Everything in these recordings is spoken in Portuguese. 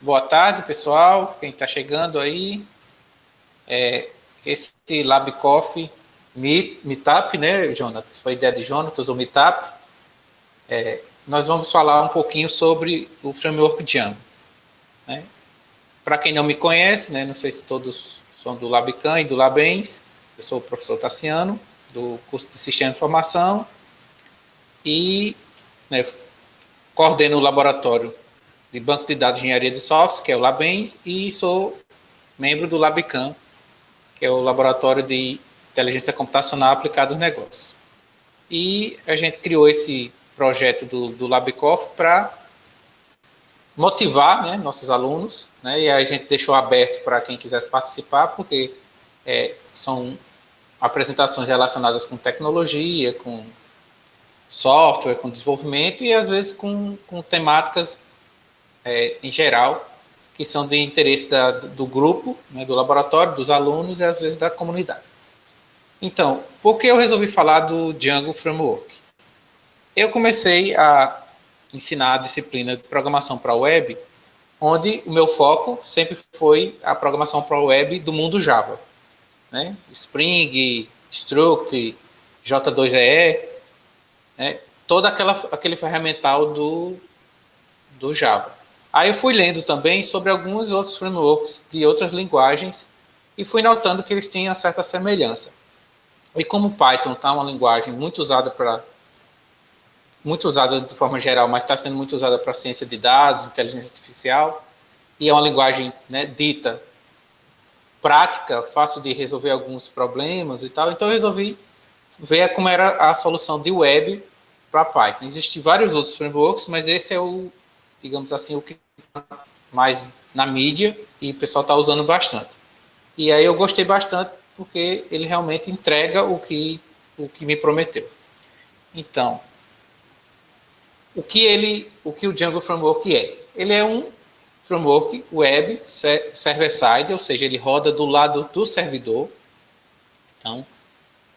Boa tarde, pessoal. Quem está chegando aí. Esse Lab Coffee Meetup, né, Jonas? Foi ideia de Jonas, o Meetup. Nós vamos falar um pouquinho sobre o framework Django. Né? Para quem não me conhece, né, não sei se todos são do LabCam e do Labens, eu sou o professor Tassiano, do curso de Sistema de Informação, e coordeno o laboratório de Banco de Dados de Engenharia de Softwares, que é o Labens, e sou membro do LabCam, que é o Laboratório de Inteligência Computacional Aplicada aos Negócios. E a gente criou esse projeto do LabCoff para motivar, né, nossos alunos, né, e a gente deixou aberto para quem quisesse participar, porque são apresentações relacionadas com tecnologia, com software, com desenvolvimento e às vezes com temáticas em geral que são de interesse do grupo, né, do laboratório, dos alunos e às vezes da comunidade. Então, por que eu resolvi falar do Django Framework? Eu comecei a ensinar a disciplina de programação para a web, onde o meu foco sempre foi a programação para a web do mundo Java. Né? Spring, Struct, J2EE, né? Todo aquele ferramental do Java. Aí eu fui lendo também sobre alguns outros frameworks de outras linguagens e fui notando que eles tinham certa semelhança. E como o Python está uma linguagem muito usada de forma geral, mas está sendo muito usada para ciência de dados, inteligência artificial, e é uma linguagem, né, dita prática, fácil de resolver alguns problemas e tal, então eu resolvi ver como era a solução de web para Python. Existem vários outros frameworks, mas esse é o, digamos assim, o que está mais na mídia e o pessoal está usando bastante. E aí eu gostei bastante porque ele realmente entrega o que me prometeu. Então, o que o Django Framework é? Ele é um framework web server-side, ou seja, ele roda do lado do servidor. Então,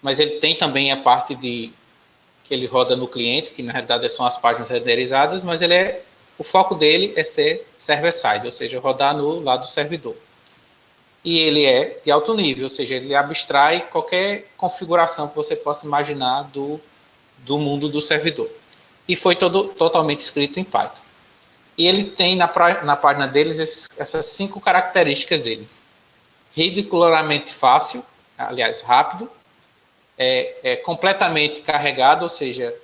mas ele tem também a parte que ele roda no cliente, que na realidade são as páginas renderizadas, mas o foco dele é ser server-side, ou seja, rodar no lado do servidor. E ele é de alto nível, ou seja, ele abstrai qualquer configuração que você possa imaginar do mundo do servidor. E foi totalmente escrito em Python. E ele tem na página deles essas 5 características deles. Ridiculamente fácil, aliás, rápido, completamente carregado, ou seja,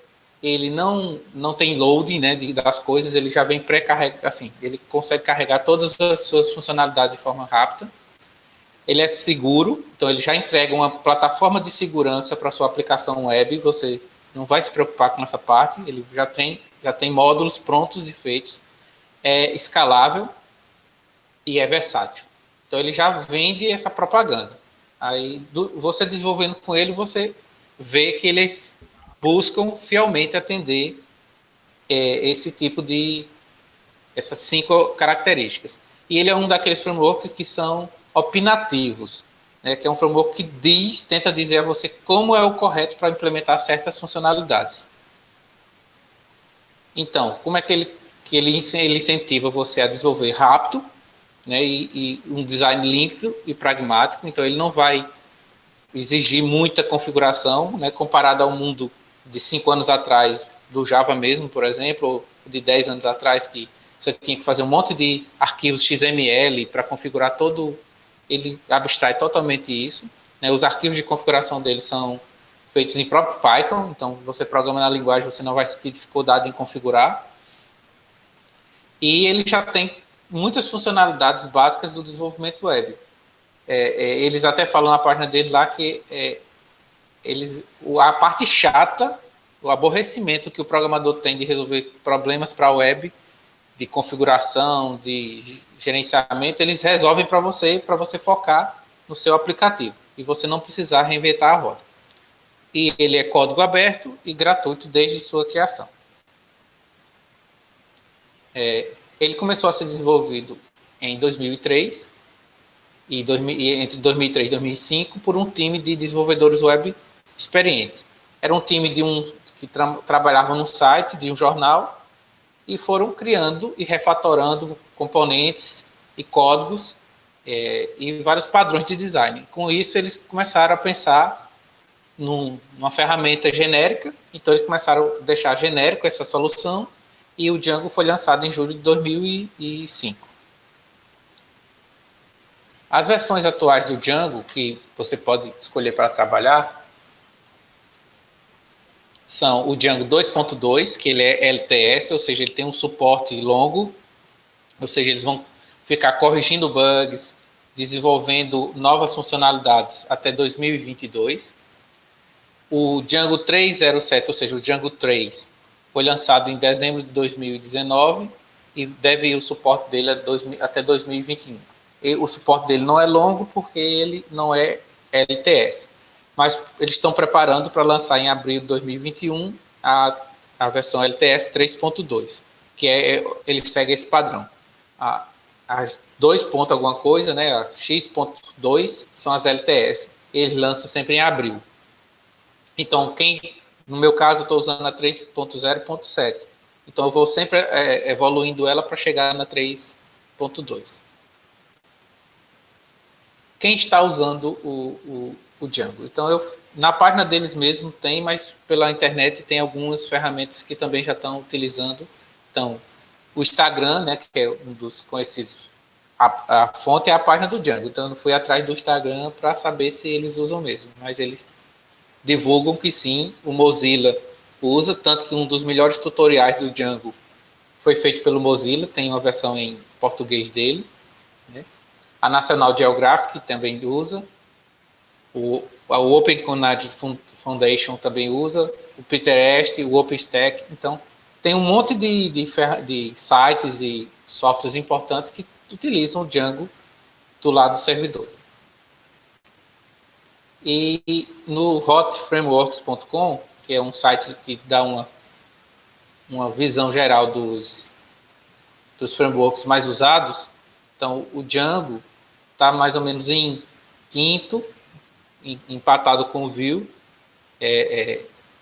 ele não tem loading, né, das coisas, ele já vem pré-carregado, assim, ele consegue carregar todas as suas funcionalidades de forma rápida. Ele é seguro, então ele já entrega uma plataforma de segurança para a sua aplicação web, você não vai se preocupar com essa parte, ele já tem módulos prontos e feitos, é escalável e é versátil. Então ele já vende essa propaganda. Aí você desenvolvendo com ele, você vê que eles buscam fielmente atender esse tipo essas 5 características. E ele é um daqueles frameworks que são opinativos, né, que é um framework que tenta dizer a você como é o correto para implementar certas funcionalidades. Então, como é que ele incentiva você a desenvolver rápido, né, e um design limpo e pragmático. Então, ele não vai exigir muita configuração, né, comparado ao mundo de 5 anos atrás, do Java mesmo, por exemplo, ou de 10 anos atrás, que você tinha que fazer um monte de arquivos XML para configurar todo. Ele abstrai totalmente isso. Né? Os arquivos de configuração dele são feitos em próprio Python, então você programa na linguagem, você não vai sentir dificuldade em configurar. E ele já tem muitas funcionalidades básicas do desenvolvimento web. Eles até falam na página dele lá que a parte chata, o aborrecimento que o programador tem de resolver problemas para a web, de configuração, de gerenciamento, eles resolvem para você focar no seu aplicativo e você não precisar reinventar a roda. E ele é código aberto e gratuito desde sua criação. Ele começou a ser desenvolvido em 2003 e entre 2003 e 2005 por um time de desenvolvedores web experientes. Era um time que trabalhava num site de um jornal e foram criando e refatorando componentes e códigos e vários padrões de design. Com isso, eles começaram a pensar numa ferramenta genérica, então eles começaram a deixar genérico essa solução, e o Django foi lançado em julho de 2005. As versões atuais do Django, que você pode escolher para trabalhar, são o Django 2.2, que ele é LTS, ou seja, ele tem um suporte longo, ou seja, eles vão ficar corrigindo bugs, desenvolvendo novas funcionalidades até 2022. O Django 3.07, ou seja, o Django 3, foi lançado em dezembro de 2019 e deve ir o suporte dele até 2021. E o suporte dele não é longo porque ele não é LTS, mas eles estão preparando para lançar em abril de 2021 a versão LTS 3.2, que ele segue esse padrão. As 2 ponto alguma coisa, né, a X.2 são as LTS, eles lançam sempre em abril. Então, no meu caso, eu estou usando a 3.0.7. Então, eu vou sempre evoluindo ela para chegar na 3.2. Quem está usando o Django? Então, na página deles mesmo tem, mas pela internet tem algumas ferramentas que também já estão utilizando. Então, o Instagram, né, que é um dos conhecidos, a fonte é a página do Django. Então, eu fui atrás do Instagram para saber se eles usam mesmo, mas eles divulgam que sim, o Mozilla usa, tanto que um dos melhores tutoriais do Django foi feito pelo Mozilla, tem uma versão em português dele, né? A National Geographic também usa, a Open Knowledge Foundation também usa, o Pinterest, o OpenStack. Então, tem um monte de sites e softwares importantes que utilizam o Django do lado do servidor. E no hotframeworks.com, que é um site que dá uma visão geral dos frameworks mais usados, então o Django está mais ou menos em quinto, empatado com o Vue.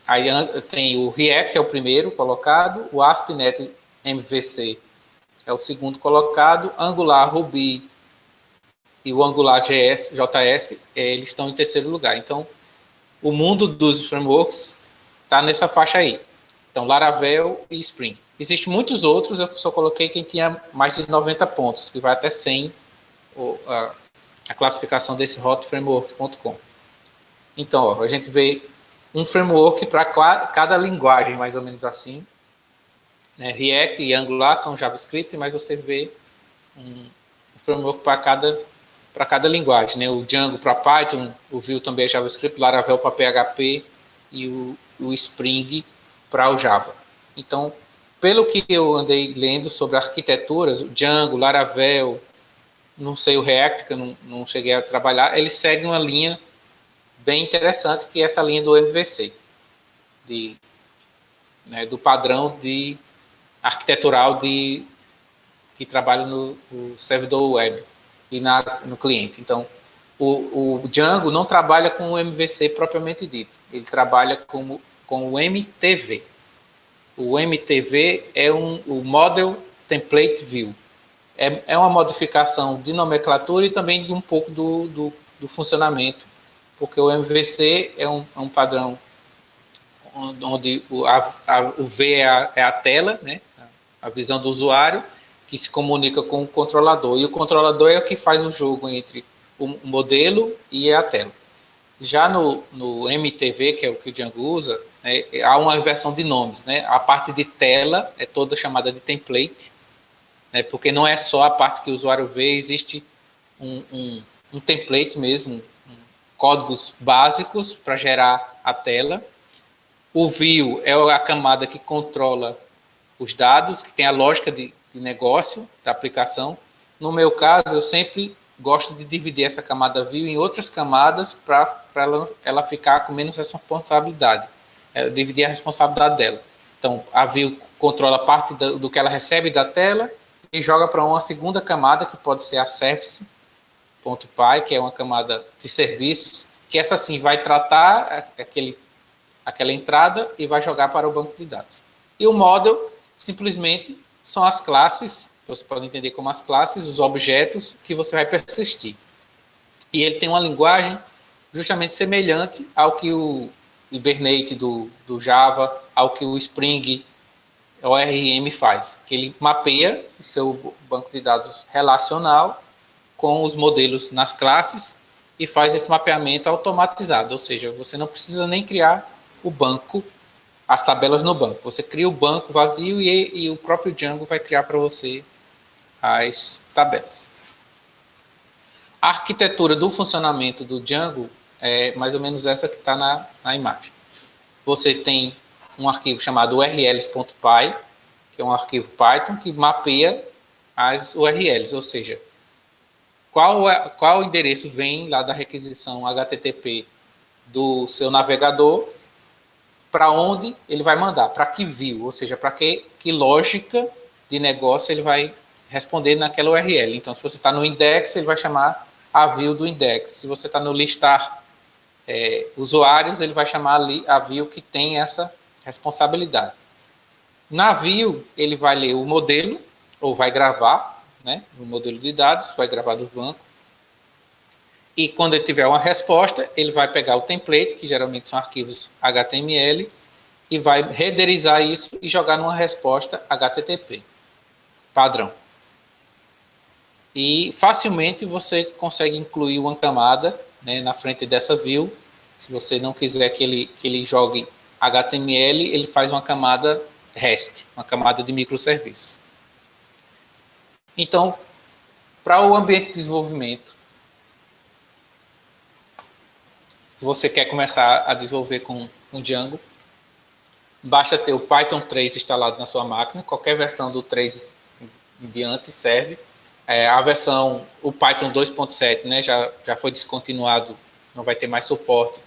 Aí tem o React, é o primeiro colocado, o ASP.NET MVC é o segundo colocado, Angular, Ruby e o Angular JS, eles estão em terceiro lugar. Então, o mundo dos frameworks está nessa faixa aí. Então, Laravel e Spring. Existem muitos outros, eu só coloquei quem tinha mais de 90 pontos, que vai até 100 a classificação desse hotframework.com. Então, a gente vê um framework para cada linguagem, mais ou menos assim. Né? React e Angular são JavaScript, mas você vê um framework para cada linguagem, né? O Django para Python, o Vue também é JavaScript, Laravel para PHP e o Spring para o Java. Então, pelo que eu andei lendo sobre arquiteturas, o Django, Laravel, não sei o React, que eu não cheguei a trabalhar, eles seguem uma linha bem interessante, que é essa linha do MVC, do padrão arquitetural que trabalha no servidor web e no cliente. Então, o Django não trabalha com o MVC propriamente dito, ele trabalha com o MTV. O MTV é o Model Template View. É uma modificação de nomenclatura e também de um pouco do funcionamento, porque o MVC é um padrão onde o V é a tela, né? A visão do usuário, que se comunica com o controlador. E o controlador é o que faz o jogo entre o modelo e a tela. Já no MTV, que é o que o Django usa, né, há uma inversão de nomes. Né? A parte de tela é toda chamada de template, né, porque não é só a parte que o usuário vê, existe um template mesmo, códigos básicos para gerar a tela. O View é a camada que controla os dados, que tem a lógica de negócio da aplicação. No meu caso, eu sempre gosto de dividir essa camada View em outras camadas para ela ficar com menos responsabilidade, dividir a responsabilidade dela. Então, a View controla parte do que ela recebe da tela e joga para uma segunda camada, que pode ser a Service.py, que é uma camada de serviços, que essa sim vai tratar aquela entrada e vai jogar para o banco de dados. E o Model simplesmente são as classes, você pode entender como as classes, os objetos que você vai persistir. E ele tem uma linguagem justamente semelhante ao que o Hibernate do Java, ao que o Spring ORM faz, que ele mapeia o seu banco de dados relacional com os modelos nas classes e faz esse mapeamento automatizado, ou seja, você não precisa nem criar o banco, as tabelas no banco. Você cria o banco vazio e o próprio Django vai criar para você as tabelas. A arquitetura do funcionamento do Django é mais ou menos essa que está na imagem. Você tem um arquivo chamado urls.py, que é um arquivo Python que mapeia as URLs, ou seja, qual endereço vem lá da requisição HTTP do seu navegador, para onde ele vai mandar, para que view, ou seja, para que lógica de negócio ele vai responder naquela URL. Então, se você está no index, ele vai chamar a view do index. Se você está no listar usuários, ele vai chamar a view que tem essa responsabilidade. Na view, ele vai ler o modelo, ou vai gravar, né, o modelo de dados, vai gravar do banco. E quando ele tiver uma resposta, ele vai pegar o template, que geralmente são arquivos HTML, e vai renderizar isso e jogar numa resposta HTTP padrão. E facilmente você consegue incluir uma camada, né, na frente dessa view. Se você não quiser que ele jogue HTML, ele faz uma camada REST, uma camada de microserviços. Então, para o ambiente de desenvolvimento, você quer começar a desenvolver com Django, basta ter o Python 3 instalado na sua máquina, qualquer versão do 3 em diante serve. A versão, o Python 2.7, né, já foi descontinuado, não vai ter mais suporte,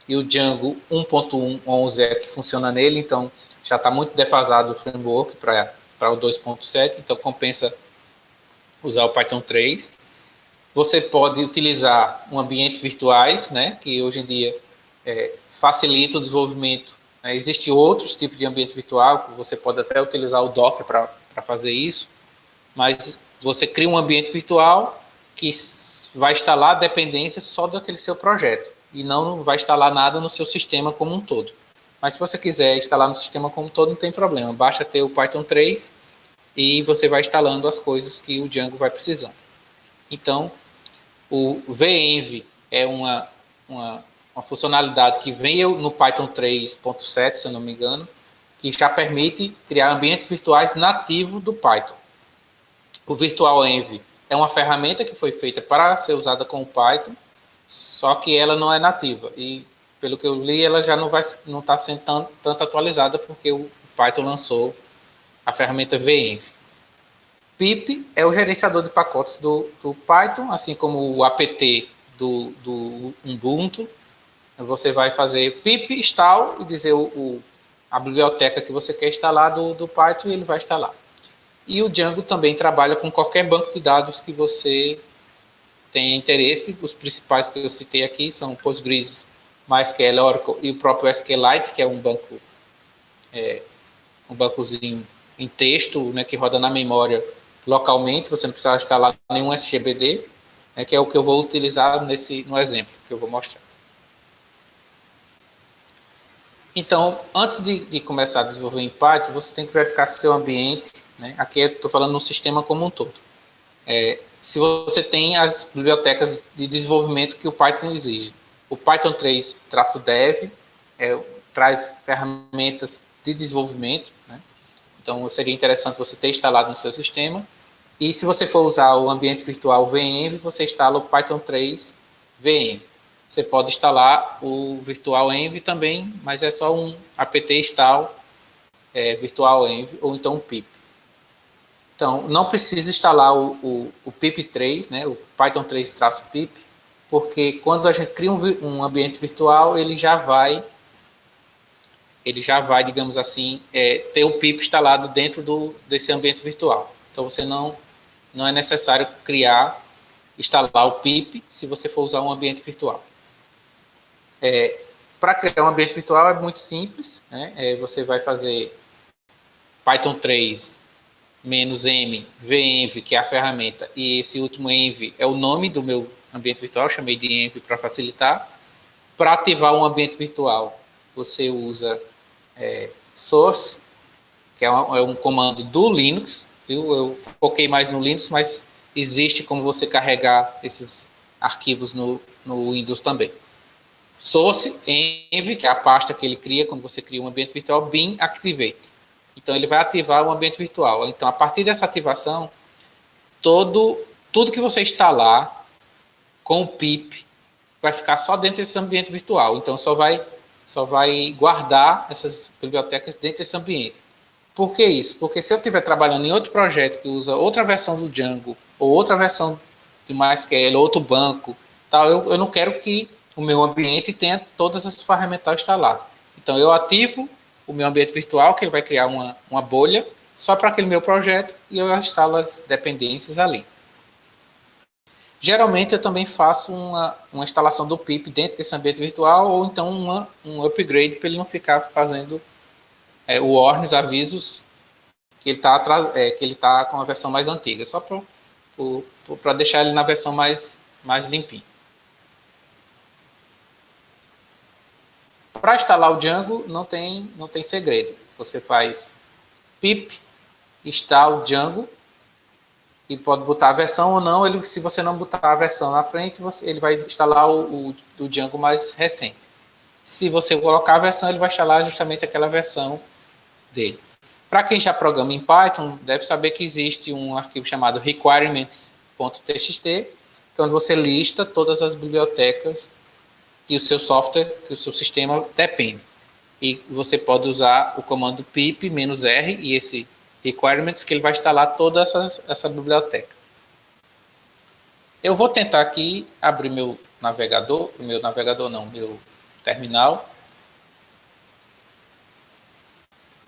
e o Django 1.11 é que funciona nele, então já está muito defasado o framework para o 2.7, então compensa usar o Python 3. Você pode utilizar um ambiente virtuais, né, que hoje em dia facilita o desenvolvimento. Existem outros tipos de ambiente virtual, você pode até utilizar o Docker para fazer isso, mas você cria um ambiente virtual que vai instalar dependências só daquele seu projeto e não vai instalar nada no seu sistema como um todo. Mas se você quiser instalar no sistema como um todo, não tem problema. Basta ter o Python 3 e você vai instalando as coisas que o Django vai precisando. Então, o venv é uma funcionalidade que veio no Python 3.7, se eu não me engano, que já permite criar ambientes virtuais nativos do Python. O virtualenv é uma ferramenta que foi feita para ser usada com o Python, só que ela não é nativa. E, pelo que eu li, ela já não está sendo tanto atualizada, porque o Python lançou a ferramenta venv. pip é o gerenciador de pacotes do Python, assim como o apt do Ubuntu. Você vai fazer pip install e dizer a biblioteca que você quer instalar do Python e ele vai instalar. E o Django também trabalha com qualquer banco de dados que você tenha interesse. Os principais que eu citei aqui são Postgres, MySQL, Oracle e o próprio SQLite, que é um bancozinho em texto, né, que roda na memória localmente. Você não precisa instalar nenhum SGBD, né, que é o que eu vou utilizar no exemplo que eu vou mostrar. Então, antes de começar a desenvolver em Python, você tem que verificar se seu ambiente, né, aqui eu estou falando no sistema como um todo, se você tem as bibliotecas de desenvolvimento que o Python exige. O Python 3-dev traz ferramentas de desenvolvimento, né? Então seria interessante você ter instalado no seu sistema. E se você for usar o ambiente virtual venv, você instala o Python 3 venv. Você pode instalar o virtualenv também, mas é só um apt install virtualenv ou então um pip. Então, não precisa instalar o pip3, né, o Python 3-pip, porque quando a gente cria um ambiente virtual, ele já vai, digamos assim, ter o pip instalado dentro desse ambiente virtual. Então, você não é necessário instalar o pip se você for usar um ambiente virtual. Para criar um ambiente virtual é muito simples, né? Você vai fazer Python 3 -m venv, que é a ferramenta, e esse último env é o nome do meu ambiente virtual, chamei de env para facilitar. Para ativar um ambiente virtual, você usa source, que é um comando do Linux, viu? Eu foquei mais no Linux, mas existe como você carregar esses arquivos no Windows também. Source, env, que é a pasta que ele cria quando você cria um ambiente virtual, bin activate. Então, ele vai ativar o ambiente virtual. Então, a partir dessa ativação, tudo que você instalar com o pip vai ficar só dentro desse ambiente virtual. Então, só vai guardar essas bibliotecas dentro desse ambiente. Por que isso? Porque se eu estiver trabalhando em outro projeto que usa outra versão do Django, ou outra versão de MySQL, ou outro banco, tal, eu não quero que o meu ambiente tenha todas as ferramentas instaladas. Então, eu ativo o meu ambiente virtual, que ele vai criar uma bolha só para aquele meu projeto, e eu instalo as dependências ali. Geralmente, eu também faço uma instalação do pip dentro desse ambiente virtual, ou então um upgrade para ele não ficar fazendo o warnings, avisos, que ele tá com a versão mais antiga, só para deixar ele na versão mais limpinha. Para instalar o Django, não tem segredo. Você faz pip install Django e pode botar a versão ou não. Se você não botar a versão na frente, ele vai instalar o Django mais recente. Se você colocar a versão, ele vai instalar justamente aquela versão dele. Para quem já programa em Python, deve saber que existe um arquivo chamado requirements.txt, que é onde você lista todas as bibliotecas que o seu software, que o seu sistema depende. E você pode usar o comando pip -r e esse requirements, que ele vai instalar toda essa biblioteca. Eu vou tentar aqui abrir meu terminal,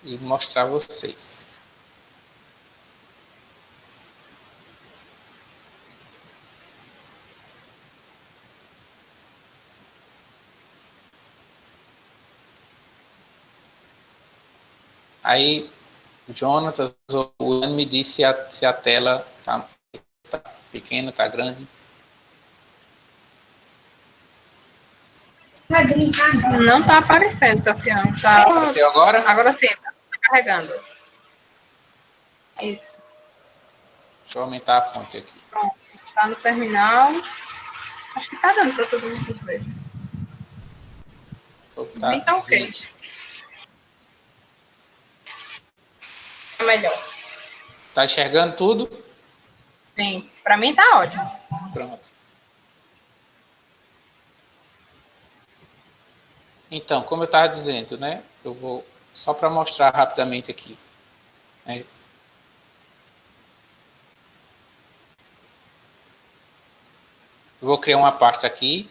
e mostrar a vocês. Aí, o Jonatas, o Ian me disse se a tela está pequena, está grande. Não está aparecendo, Tassiano. Tá... Apareceu agora? Agora sim, está carregando. Isso. Deixa eu aumentar a fonte aqui. Pronto, está no terminal. Acho que está dando para todo mundo ver. Tá, então, ok. É melhor. Está enxergando tudo? Sim, para mim está ótimo. Pronto. Então, como eu estava dizendo, né? Eu vou só para mostrar rapidamente aqui. Né? Eu vou criar uma pasta aqui.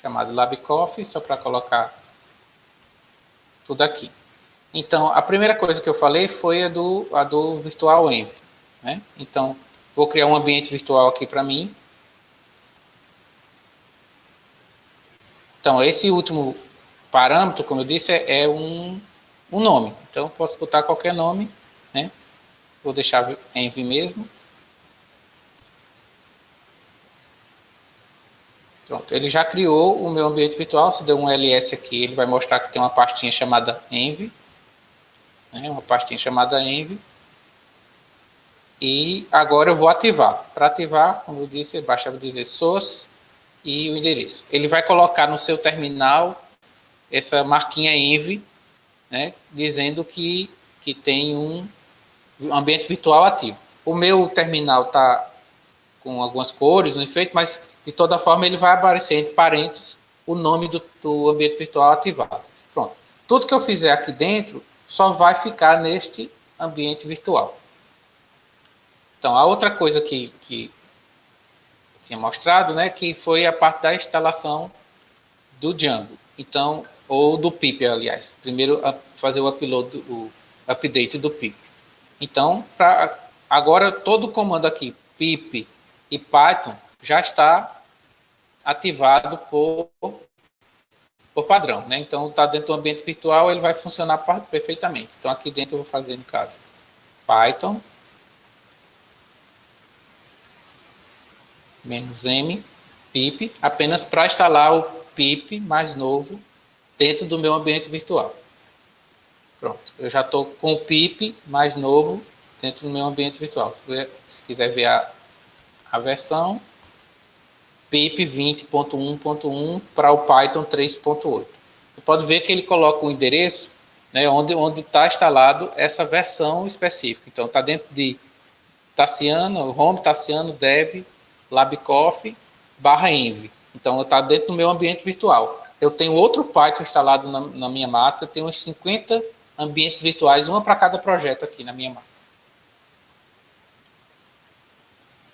Chamado LabCoffee, só para colocar tudo aqui. Então, a primeira coisa que eu falei foi a do Virtual Env. Né? Então, vou criar um ambiente virtual aqui para mim. Então, esse último parâmetro, como eu disse, é um nome. Então, eu posso botar qualquer nome. Né? Vou deixar env mesmo. Pronto, ele já criou o meu ambiente virtual. Se der um ls aqui, ele vai mostrar que tem uma pastinha chamada env. Né? Uma pastinha chamada env. E agora eu vou ativar. Para ativar, como eu disse, basta dizer source e o endereço. Ele vai colocar no seu terminal essa marquinha env, né, dizendo que tem um ambiente virtual ativo. O meu terminal está com algumas cores no efeito, mas de toda forma ele vai aparecer entre parênteses o nome do ambiente virtual ativado. Pronto. Tudo que eu fizer aqui dentro só vai ficar neste ambiente virtual. Então, a outra coisa que tinha mostrado, né, que foi a parte da instalação do Django. Então, ou do pip, aliás. Primeiro, fazer o upload, o update do pip. Então, agora todo o comando aqui, pip e Python, já está ativado por padrão, né? Então, está dentro do ambiente virtual, ele vai funcionar perfeitamente. Então, aqui dentro eu vou fazer, no caso, Python -m pip, apenas para instalar o pip mais novo dentro do meu ambiente virtual. Pronto, eu já estou com o pip mais novo dentro do meu ambiente virtual. Se quiser ver a versão, pip 20.1.1 para o Python 3.8. Você pode ver que ele coloca o endereço, né, onde está instalado essa versão específica. Então, está dentro de Tassiano, home Tassiano dev labcoff /env. Então, está dentro do meu ambiente virtual. Eu tenho outro Python instalado na minha máquina, eu tenho uns 50 ambientes virtuais, uma para cada projeto aqui na minha máquina.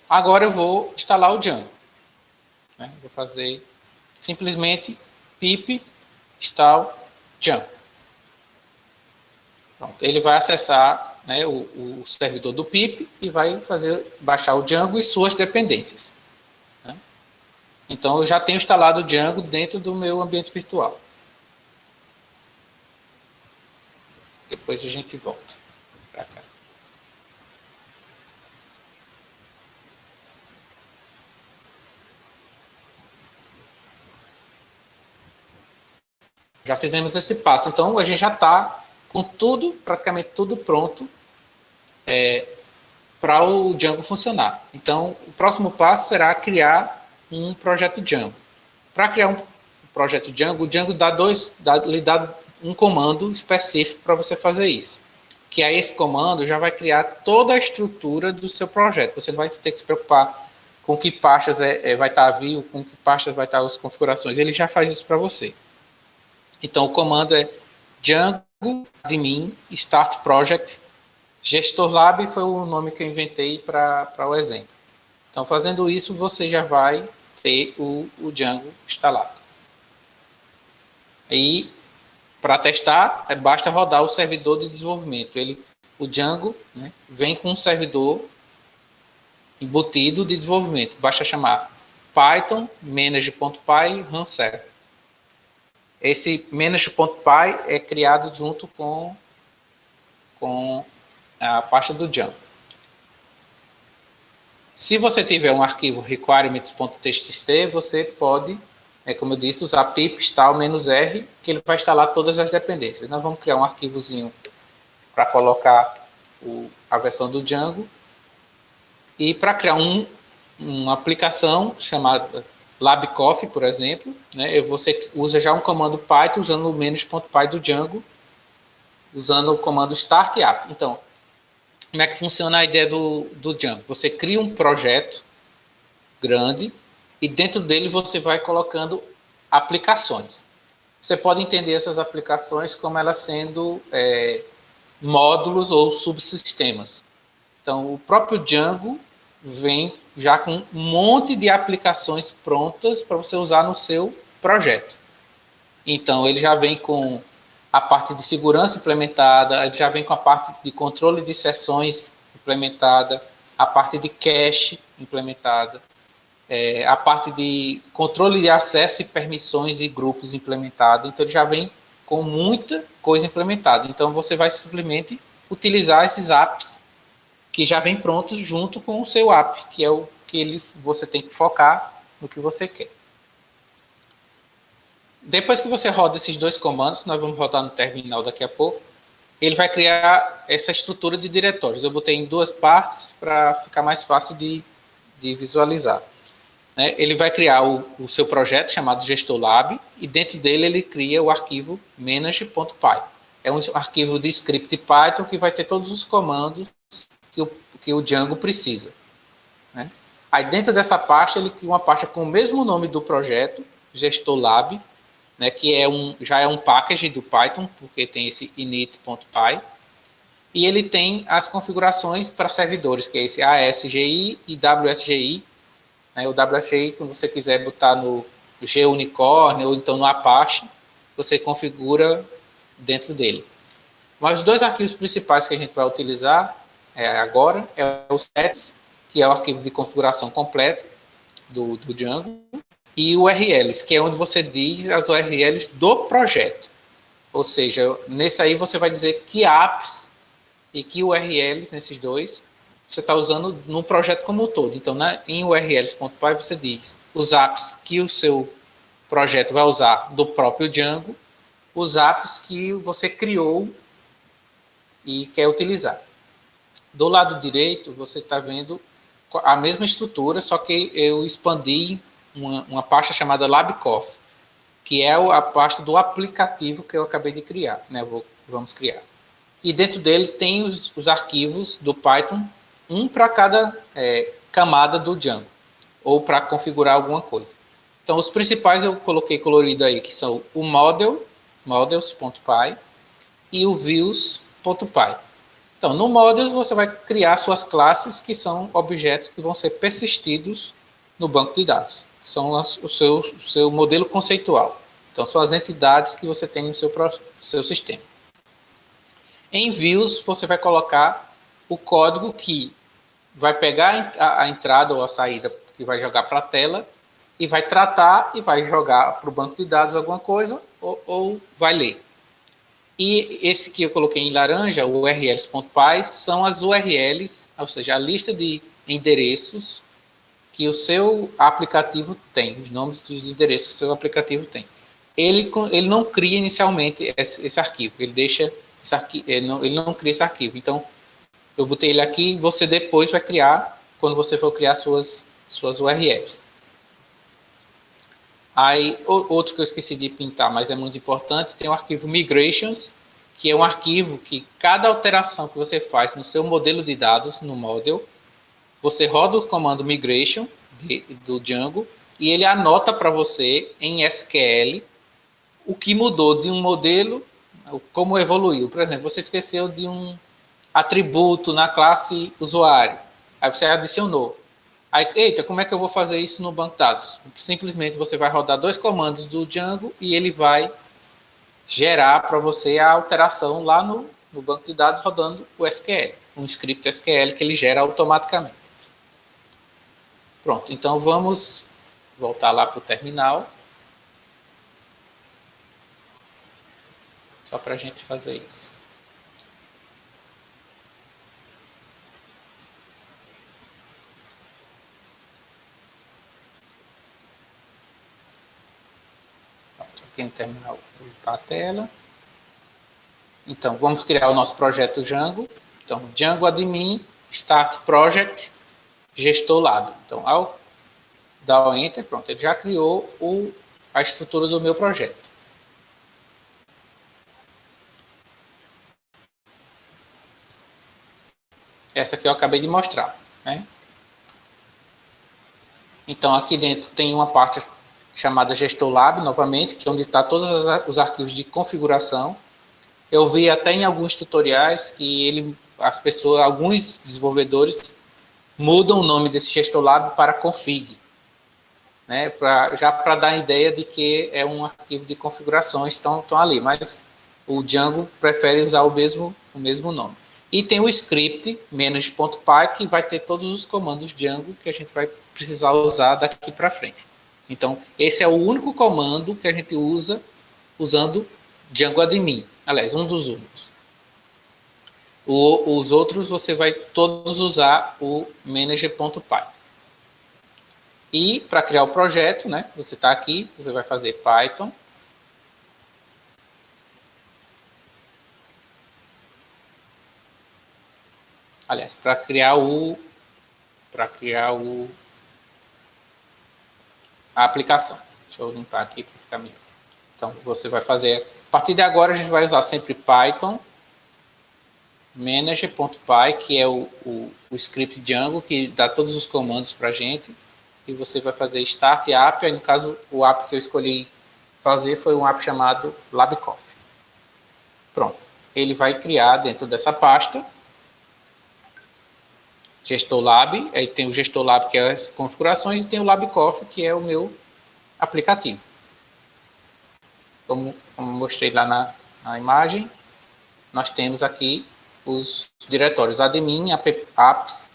Agora eu vou instalar o Django. Vou fazer simplesmente pip install Django. Pronto, ele vai acessar, né, o servidor do pip e vai baixar o Django e suas dependências. Né? Então, eu já tenho instalado o Django dentro do meu ambiente virtual. Depois a gente volta para cá. Já fizemos esse passo. Então, a gente já está com tudo, praticamente tudo pronto para o Django funcionar. Então, o próximo passo será criar um projeto Django. Para criar um projeto Django, o Django lhe dá um comando específico para você fazer isso. Que aí esse comando já vai criar toda a estrutura do seu projeto. Você não vai ter que se preocupar com que pastas vai estar a view, com que pastas vai estar as configurações. Ele já faz isso para você. Então, o comando é Django admin start project. Gestor Lab foi o nome que eu inventei para o exemplo. Então, fazendo isso, você já vai ter o Django instalado. E, para testar, basta rodar o servidor de desenvolvimento. O Django, né, vem com um servidor embutido de desenvolvimento. Basta chamar python manage.py run server. Esse manage.py é criado junto com a pasta do Django. Se você tiver um arquivo requirements.txt, você pode, como eu disse, usar pip install -r, que ele vai instalar todas as dependências. Nós vamos criar um arquivozinho para colocar a versão do Django. E para criar uma aplicação chamada labcoff, por exemplo, né, você usa já um comando Python usando o manage.py do Django, usando o comando start app. Então, como é que funciona a ideia do Django? Você cria um projeto grande e dentro dele você vai colocando aplicações. Você pode entender essas aplicações como elas sendo módulos ou subsistemas. Então, o próprio Django vem já com um monte de aplicações prontas para você usar no seu projeto. Então, ele já vem com a parte de segurança implementada, ele já vem com a parte de controle de sessões implementada, a parte de cache implementada, a parte de controle de acesso e permissões e grupos implementada. Então, ele já vem com muita coisa implementada. Então, você vai simplesmente utilizar esses apps que já vem prontos junto com o seu app, que é o que você tem que focar no que você quer. Depois que você roda esses dois comandos, nós vamos rodar no terminal daqui a pouco, ele vai criar essa estrutura de diretórios. Eu botei em duas partes para ficar mais fácil de visualizar. Ele vai criar o seu projeto chamado Gestor Lab e dentro dele ele cria o arquivo manage.py. É um arquivo de script Python que vai ter todos os comandos que o Django precisa. Né? Aí dentro dessa pasta ele cria uma pasta com o mesmo nome do projeto, Gestor Lab, né, que já é um package do Python, porque tem esse init.py, e ele tem as configurações para servidores, que é esse ASGI e WSGI. Né, o WSGI, quando você quiser botar no GUnicorn ou então no Apache, você configura dentro dele. Mas os dois arquivos principais que a gente vai utilizar agora é o sets, que é o arquivo de configuração completo do Django, e URLs, que é onde você diz as URLs do projeto. Ou seja, nesse aí você vai dizer que apps e que URLs, nesses dois, você está usando no projeto como um todo. Então, em urls.py você diz os apps que o seu projeto vai usar do próprio Django, os apps que você criou e quer utilizar. Do lado direito, você está vendo a mesma estrutura, só que eu expandi uma pasta chamada LabCoff, que é a pasta do aplicativo que eu acabei de criar, né? Vamos criar. E dentro dele tem os arquivos do Python, um para cada camada do Django, ou para configurar alguma coisa. Então, os principais eu coloquei colorido aí, que são o models.py e o views.py. Então, no models você vai criar suas classes, que são objetos que vão ser persistidos no banco de dados. São o seu modelo conceitual. Então, são as entidades que você tem no seu sistema. Em views, você vai colocar o código que vai pegar a entrada ou a saída que vai jogar para a tela e vai tratar e vai jogar para o banco de dados alguma coisa ou vai ler. E esse que eu coloquei em laranja, o urls.py, são as URLs, ou seja, a lista de endereços que o seu aplicativo tem, os nomes dos endereços que o seu aplicativo tem. Ele não cria inicialmente esse arquivo, ele deixa esse arquivo, ele não cria esse arquivo. Então, eu botei ele aqui, você depois vai criar, quando você for criar suas URLs. Aí, outro que eu esqueci de pintar, mas é muito importante, tem o arquivo migrations, que é um arquivo que cada alteração que você faz no seu modelo de dados, no model, você roda o comando migration do Django e ele anota para você em SQL o que mudou de um modelo, como evoluiu. Por exemplo, você esqueceu de um atributo na classe usuário, aí você adicionou. Aí, eita, como é que eu vou fazer isso no banco de dados? Simplesmente você vai rodar 2 comandos do Django e ele vai gerar para você a alteração lá no banco de dados rodando o SQL, um script SQL que ele gera automaticamente. Pronto, então vamos voltar lá para o terminal. Só para a gente fazer isso. Aqui no terminal, vou limpar a tela. Então, vamos criar o nosso projeto Django. Então, Django admin, start project, gestor lab. Então, ao dar o enter, pronto, ele já criou a estrutura do meu projeto. Essa que eu acabei de mostrar, né? Então, aqui dentro tem uma parte chamada Gestor Lab, novamente, que é onde está todos os arquivos de configuração. Eu vi até em alguns tutoriais que alguns desenvolvedores mudam o nome desse Gestor Lab para config, né? Já para dar a ideia de que é um arquivo de configurações estão ali, mas o Django prefere usar o mesmo nome. E tem o script manage.py, que vai ter todos os comandos Django que a gente vai precisar usar daqui para frente. Então, esse é o único comando que a gente usa usando Django admin. Aliás, um dos únicos. Os outros você vai todos usar o manager.py. E para criar o projeto, né, você está aqui, você vai fazer Python. Aliás, para criar a aplicação. Deixa eu limpar aqui para ficar melhor. Então, você vai fazer... A partir de agora, a gente vai usar sempre Python, manager.py, que é o script Django, que dá todos os comandos para a gente. E você vai fazer start app. Aí, no caso, o app que eu escolhi fazer foi um app chamado LabCoff. Pronto. Ele vai criar dentro dessa pasta Gestor Lab, aí tem o Gestor Lab, que é as configurações, e tem o LabCoff, que é o meu aplicativo. Como mostrei lá na imagem, nós temos aqui os diretórios admin, apps,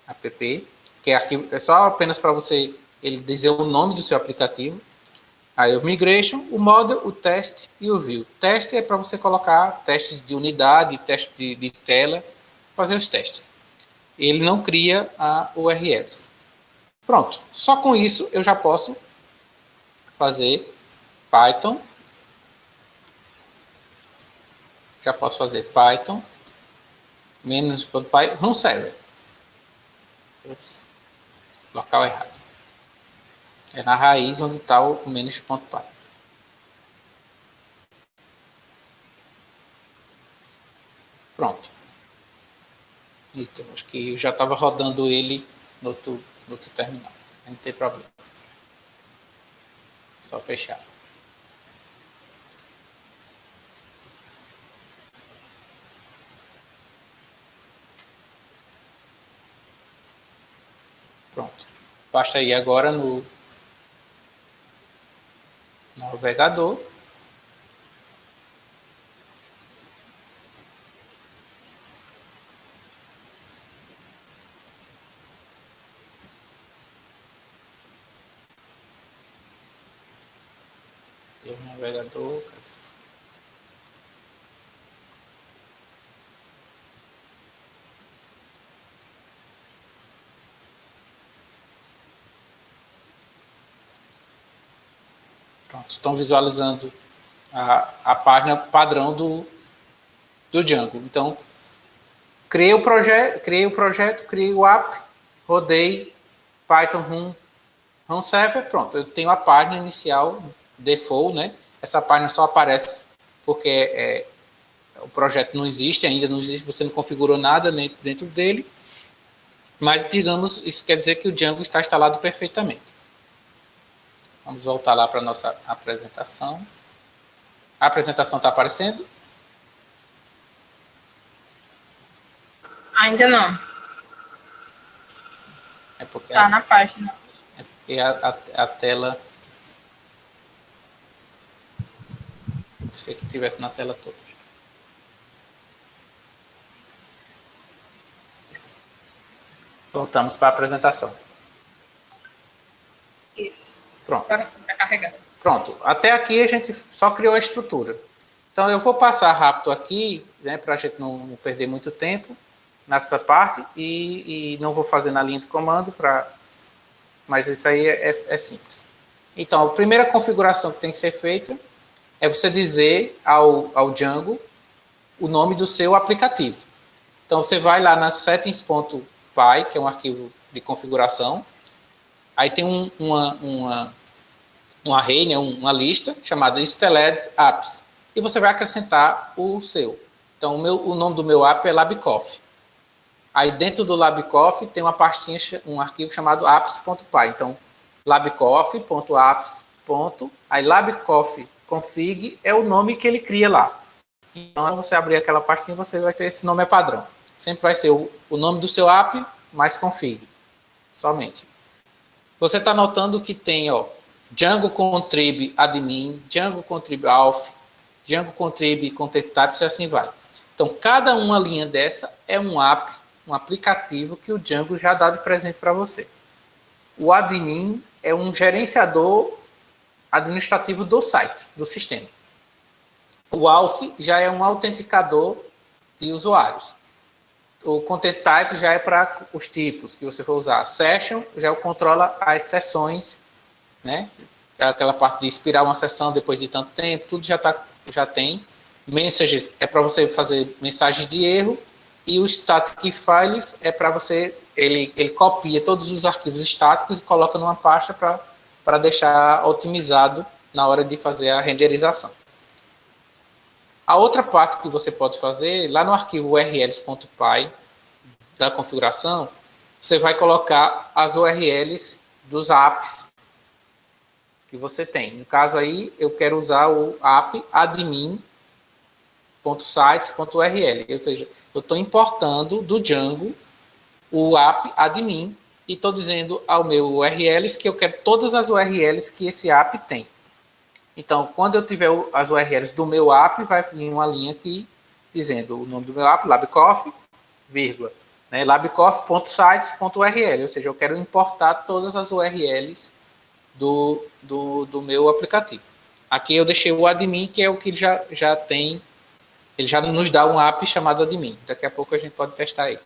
app, que é só apenas para você ele dizer o nome do seu aplicativo. Aí o migration, o model, o teste e o view. Teste é para você colocar testes de unidade, teste de tela, fazer os testes. Ele não cria a URLs. Pronto. Só com isso eu já posso fazer Python. Já posso fazer Python -py run server. Ups, local errado. É na raiz onde está o manage.py. Pronto. Então, acho que eu já estava rodando ele no outro terminal. Não tem problema. Só fechar. Pronto. Basta ir agora no navegador. Tem o navegador. Pronto, estão visualizando a página padrão do Django. Então, criei o projeto, criei o app, rodei Python run server, pronto. Eu tenho a página inicial, default, né? Essa página só aparece porque o projeto não existe ainda, você não configurou nada dentro dele. Mas, digamos, isso quer dizer que o Django está instalado perfeitamente. Vamos voltar lá para a nossa apresentação. A apresentação está aparecendo? Ainda não. É porque tá na página. É porque a tela... Eu pensei que estivesse na tela toda. Voltamos para a apresentação. Isso. Pronto. Agora sim, está carregando. Pronto. Até aqui a gente só criou a estrutura. Então eu vou passar rápido aqui, né, para a gente não perder muito tempo nessa parte, e não vou fazer na linha de comando, mas isso aí é simples. Então, a primeira configuração que tem que ser feita é você dizer ao Django o nome do seu aplicativo. Então, você vai lá na settings.py, que é um arquivo de configuração. Aí tem um array, né, uma lista chamada Installed Apps. E você vai acrescentar o seu. Então, o nome do meu app é LabCoffee. Aí, dentro do LabCoffee, tem uma pastinha, um arquivo chamado apps.py. Então, labcoffee.apps. Aí, LabCoffee config é o nome que ele cria lá. Então, você abrir aquela pastinha, você vai ter esse nome padrão. Sempre vai ser o nome do seu app mais config. Somente. Você está notando que tem, ó, Django contrib admin, Django contrib auth, Django contrib content types e assim vai. Então, cada uma linha dessa é um app, um aplicativo que o Django já dá de presente para você. O admin é um gerenciador administrativo do site, do sistema. O auth já é um autenticador de usuários. O content type já é para os tipos que você for usar. Session já controla as sessões, né? Aquela parte de expirar uma sessão depois de tanto tempo, tudo já tem. Messages é para você fazer mensagens de erro. E o static files é para você, ele copia todos os arquivos estáticos e coloca numa pasta para deixar otimizado na hora de fazer a renderização. A outra parte que você pode fazer, lá no arquivo urls.py da configuração, você vai colocar as URLs dos apps que você tem. No caso aí, eu quero usar o app admin.sites.url, ou seja, eu estou importando do Django o app admin e estou dizendo ao meu URLs que eu quero todas as URLs que esse app tem. Então, quando eu tiver as URLs do meu app, vai vir uma linha aqui dizendo o nome do meu app, LabCoffee, vírgula, né, labcorp.sites.url, ou seja, eu quero importar todas as URLs do meu aplicativo. Aqui eu deixei o admin, que é o que ele já tem, ele já nos dá um app chamado admin. Daqui a pouco a gente pode testar ele.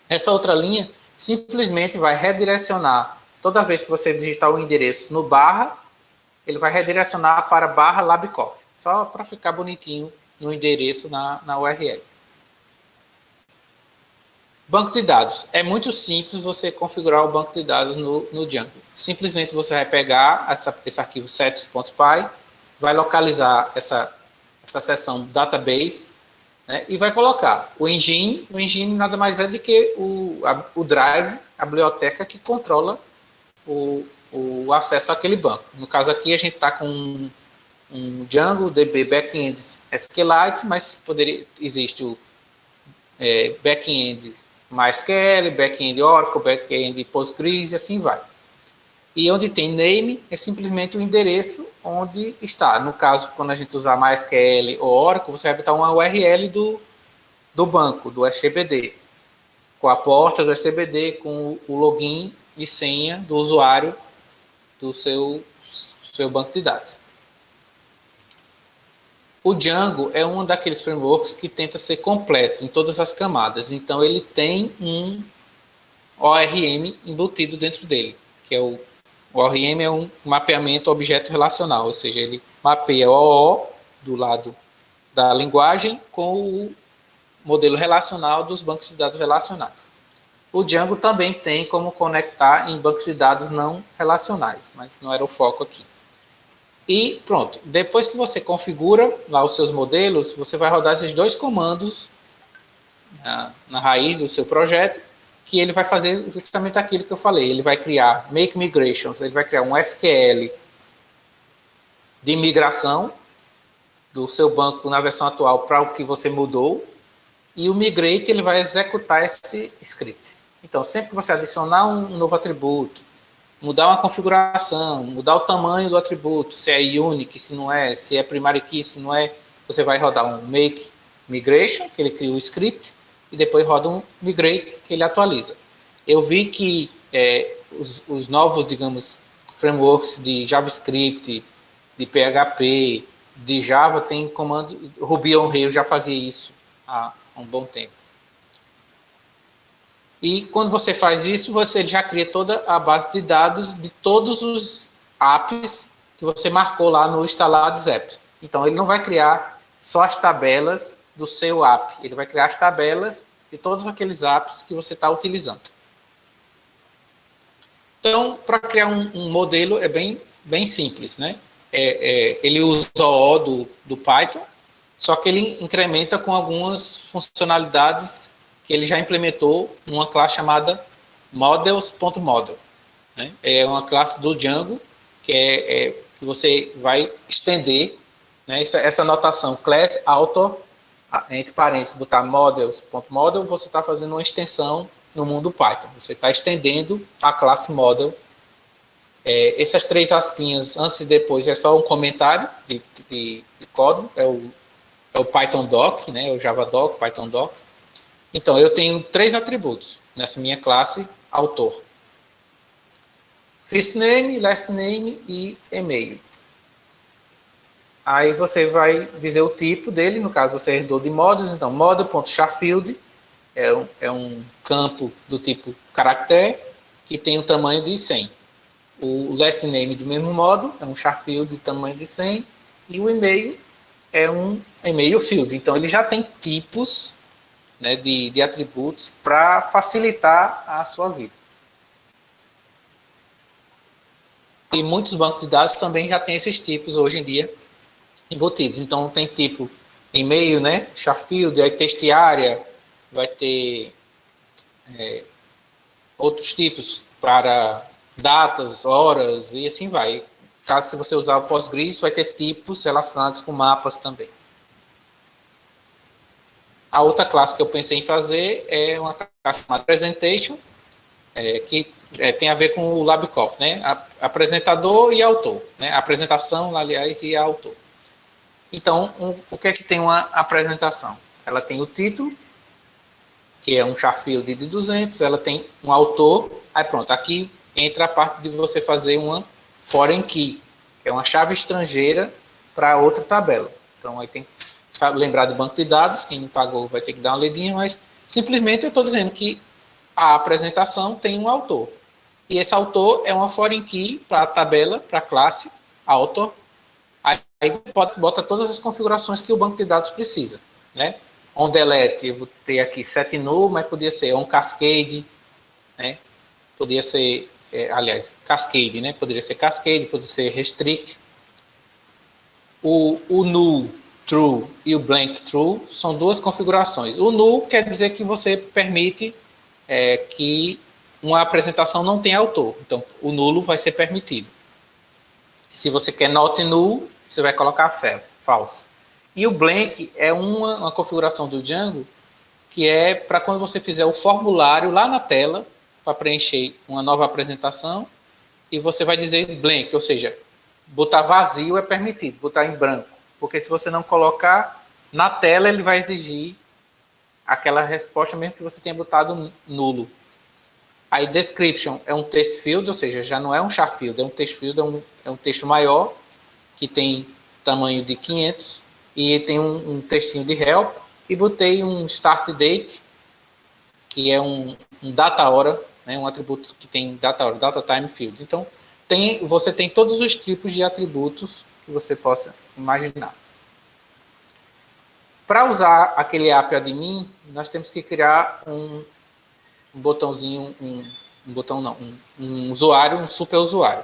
Essa outra linha simplesmente vai redirecionar, toda vez que você digitar o endereço no barra, ele vai redirecionar para barra labcorp, só para ficar bonitinho no endereço na URL. Banco de dados. É muito simples você configurar o banco de dados no Django. Simplesmente você vai pegar esse arquivo settings.py, vai localizar essa seção database, né, e vai colocar o engine. O engine nada mais é do que o drive, a biblioteca que controla o acesso àquele banco. No caso aqui a gente está com um Django DB Backend SQLite, mas existe o backend MySQL, backend Oracle, backend Postgres e assim vai. E onde tem name é simplesmente o endereço onde está. No caso, quando a gente usar MySQL ou Oracle, você vai botar uma URL do banco, do STBD, com a porta do STBD, com o login e senha do usuário do seu banco de dados. O Django é um daqueles frameworks que tenta ser completo em todas as camadas. Então, ele tem um ORM embutido dentro dele, que é o ORM é um mapeamento objeto relacional, ou seja, ele mapeia o OO do lado da linguagem com o modelo relacional dos bancos de dados relacionais. O Django também tem como conectar em bancos de dados não relacionais, mas não era o foco aqui. E pronto, depois que você configura lá os seus modelos, você vai rodar esses dois comandos na raiz do seu projeto, que ele vai fazer justamente aquilo que eu falei. Ele vai criar make migrations, ele vai criar um SQL de migração do seu banco na versão atual para o que você mudou, e o migrate ele vai executar esse script. Então, sempre que você adicionar um novo atributo, mudar uma configuração, mudar o tamanho do atributo, se é unique, se não é, se é primary key, se não é, você vai rodar um make migration, que ele cria o script, e depois roda um migrate, que ele atualiza. Eu vi que os novos, digamos, frameworks de JavaScript, de PHP, de Java, tem comando, Ruby on Rails já fazia isso há um bom tempo. E quando você faz isso, você já cria toda a base de dados de todos os apps que você marcou lá no instalados app. Então, ele não vai criar só as tabelas do seu app, ele vai criar as tabelas de todos aqueles apps que você está utilizando. Então, para criar um modelo é bem simples, né? Ele usa o O do Python, só que ele incrementa com algumas funcionalidades que ele já implementou numa classe chamada models.model. Né? É uma classe do Django que você vai estender, né, essa notação class author, entre parênteses, botar models.model, você está fazendo uma extensão no mundo Python. Você está estendendo a classe model. Essas três aspinhas, antes e depois, é só um comentário de código, é o Python doc, né, o Java doc, Python doc. Então, eu tenho 3 atributos nessa minha classe autor. First name, last name e e-mail. Aí você vai dizer o tipo dele, no caso você herdou de modos, então model.charfield é um campo do tipo caractere que tem o tamanho de 100. O last name do mesmo modo é um charfield de tamanho de 100 e o e-mail é um e-mail field. Então ele já tem tipos, né, de atributos para facilitar a sua vida. E muitos bancos de dados também já têm esses tipos hoje em dia embutidos. Então tem tipo e-mail, né, charfield, aí textiária, vai ter outros tipos para datas, horas e assim vai. Caso se você usar o Postgres, vai ter tipos relacionados com mapas também. A outra classe que eu pensei em fazer é uma classe chamada Presentation, que tem a ver com o LabCorp, né? Apresentador e autor, né? A apresentação, aliás, e autor. Então, o que é que tem uma apresentação? Ela tem o título, que é um Charfield de 200, ela tem um autor, aí pronto, aqui entra a parte de você fazer uma foreign key, que é uma chave estrangeira para outra tabela. Então, aí tem que lembrar do banco de dados, quem não pagou vai ter que dar uma lidinha, mas simplesmente eu estou dizendo que a apresentação tem um autor. E esse autor é uma foreign key para a tabela, para a classe author. Aí bota todas as configurações que o banco de dados precisa, né? On delete, eu vou ter aqui set null, mas podia ser on cascade, né? Podia ser, aliás, cascade, né? Poderia ser cascade, poderia ser restrict. O null true e o blank true são duas configurações. O null quer dizer que você permite que uma apresentação não tenha autor. Então, o nulo vai ser permitido. Se você quer not null, você vai colocar false. E o blank é uma configuração do Django que é para quando você fizer o formulário lá na tela para preencher uma nova apresentação e você vai dizer blank, ou seja, botar vazio é permitido, botar em branco. Porque se você não colocar na tela, ele vai exigir aquela resposta mesmo que você tenha botado nulo. Aí description é um text field, ou seja, já não é um char field, é um text field, é um texto maior, que tem tamanho de 500, e tem um textinho de help, e botei um start date, que é um data hora, né, um atributo que tem data hora, data time field. Então, você tem todos os tipos de atributos que você possa imaginar. Para usar aquele app admin, nós temos que criar um botãozinho, um usuário, um super usuário,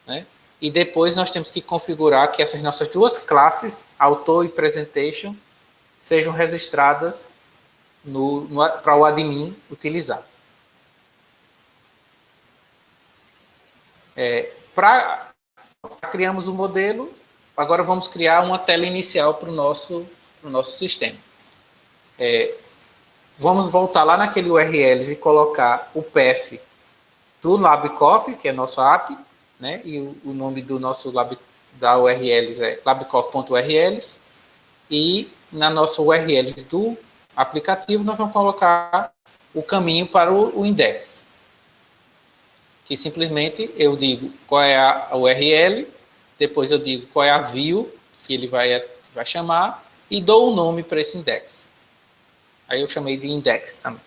né? E depois nós temos que configurar que essas nossas duas classes, autor e presentation, sejam registradas para o admin utilizar. Criamos o modelo, agora vamos criar uma tela inicial para o nosso sistema. Vamos voltar lá naquele URLs e colocar o path do LabCoffee, que é nosso app, né? E o nome do nosso da URLs é labcoffee.urls. E na nossa URLs do aplicativo, nós vamos colocar o caminho para o index. Que simplesmente eu digo qual é a URL, depois eu digo qual é a view que ele vai chamar e dou o nome para esse index. Aí eu chamei de index também.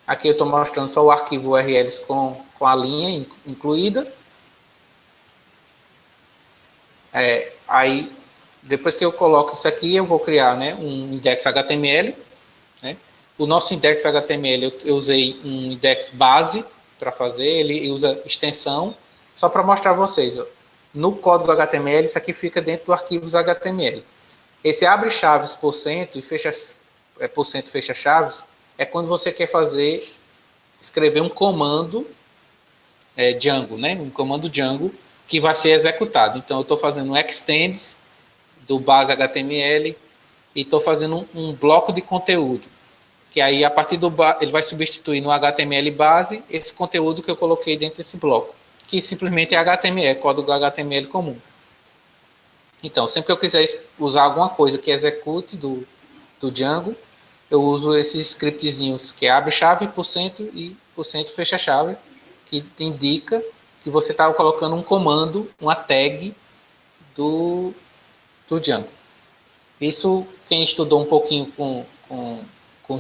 Aqui eu estou mostrando só o arquivo URLs com a linha incluída. Aí, depois que eu coloco isso aqui, eu vou criar, né, um index HTML. Né? O nosso index HTML, eu usei um index base para fazer, ele usa extensão, só para mostrar a vocês. Ó, no código HTML, isso aqui fica dentro do arquivos HTML. Esse abre chaves % e fecha chaves é quando você quer escrever um comando Django, né? Um comando Django que vai ser executado. Então, eu estou fazendo um extends do base HTML e estou fazendo um bloco de conteúdo, que aí, a partir ele vai substituir no HTML base esse conteúdo que eu coloquei dentro desse bloco, que simplesmente é HTML, código HTML comum. Então, sempre que eu quiser usar alguma coisa que execute do Django, eu uso esses scriptzinhos que abre chave % e % fecha chave, que indica que você está colocando um comando, uma tag do Django. Isso, quem estudou um pouquinho com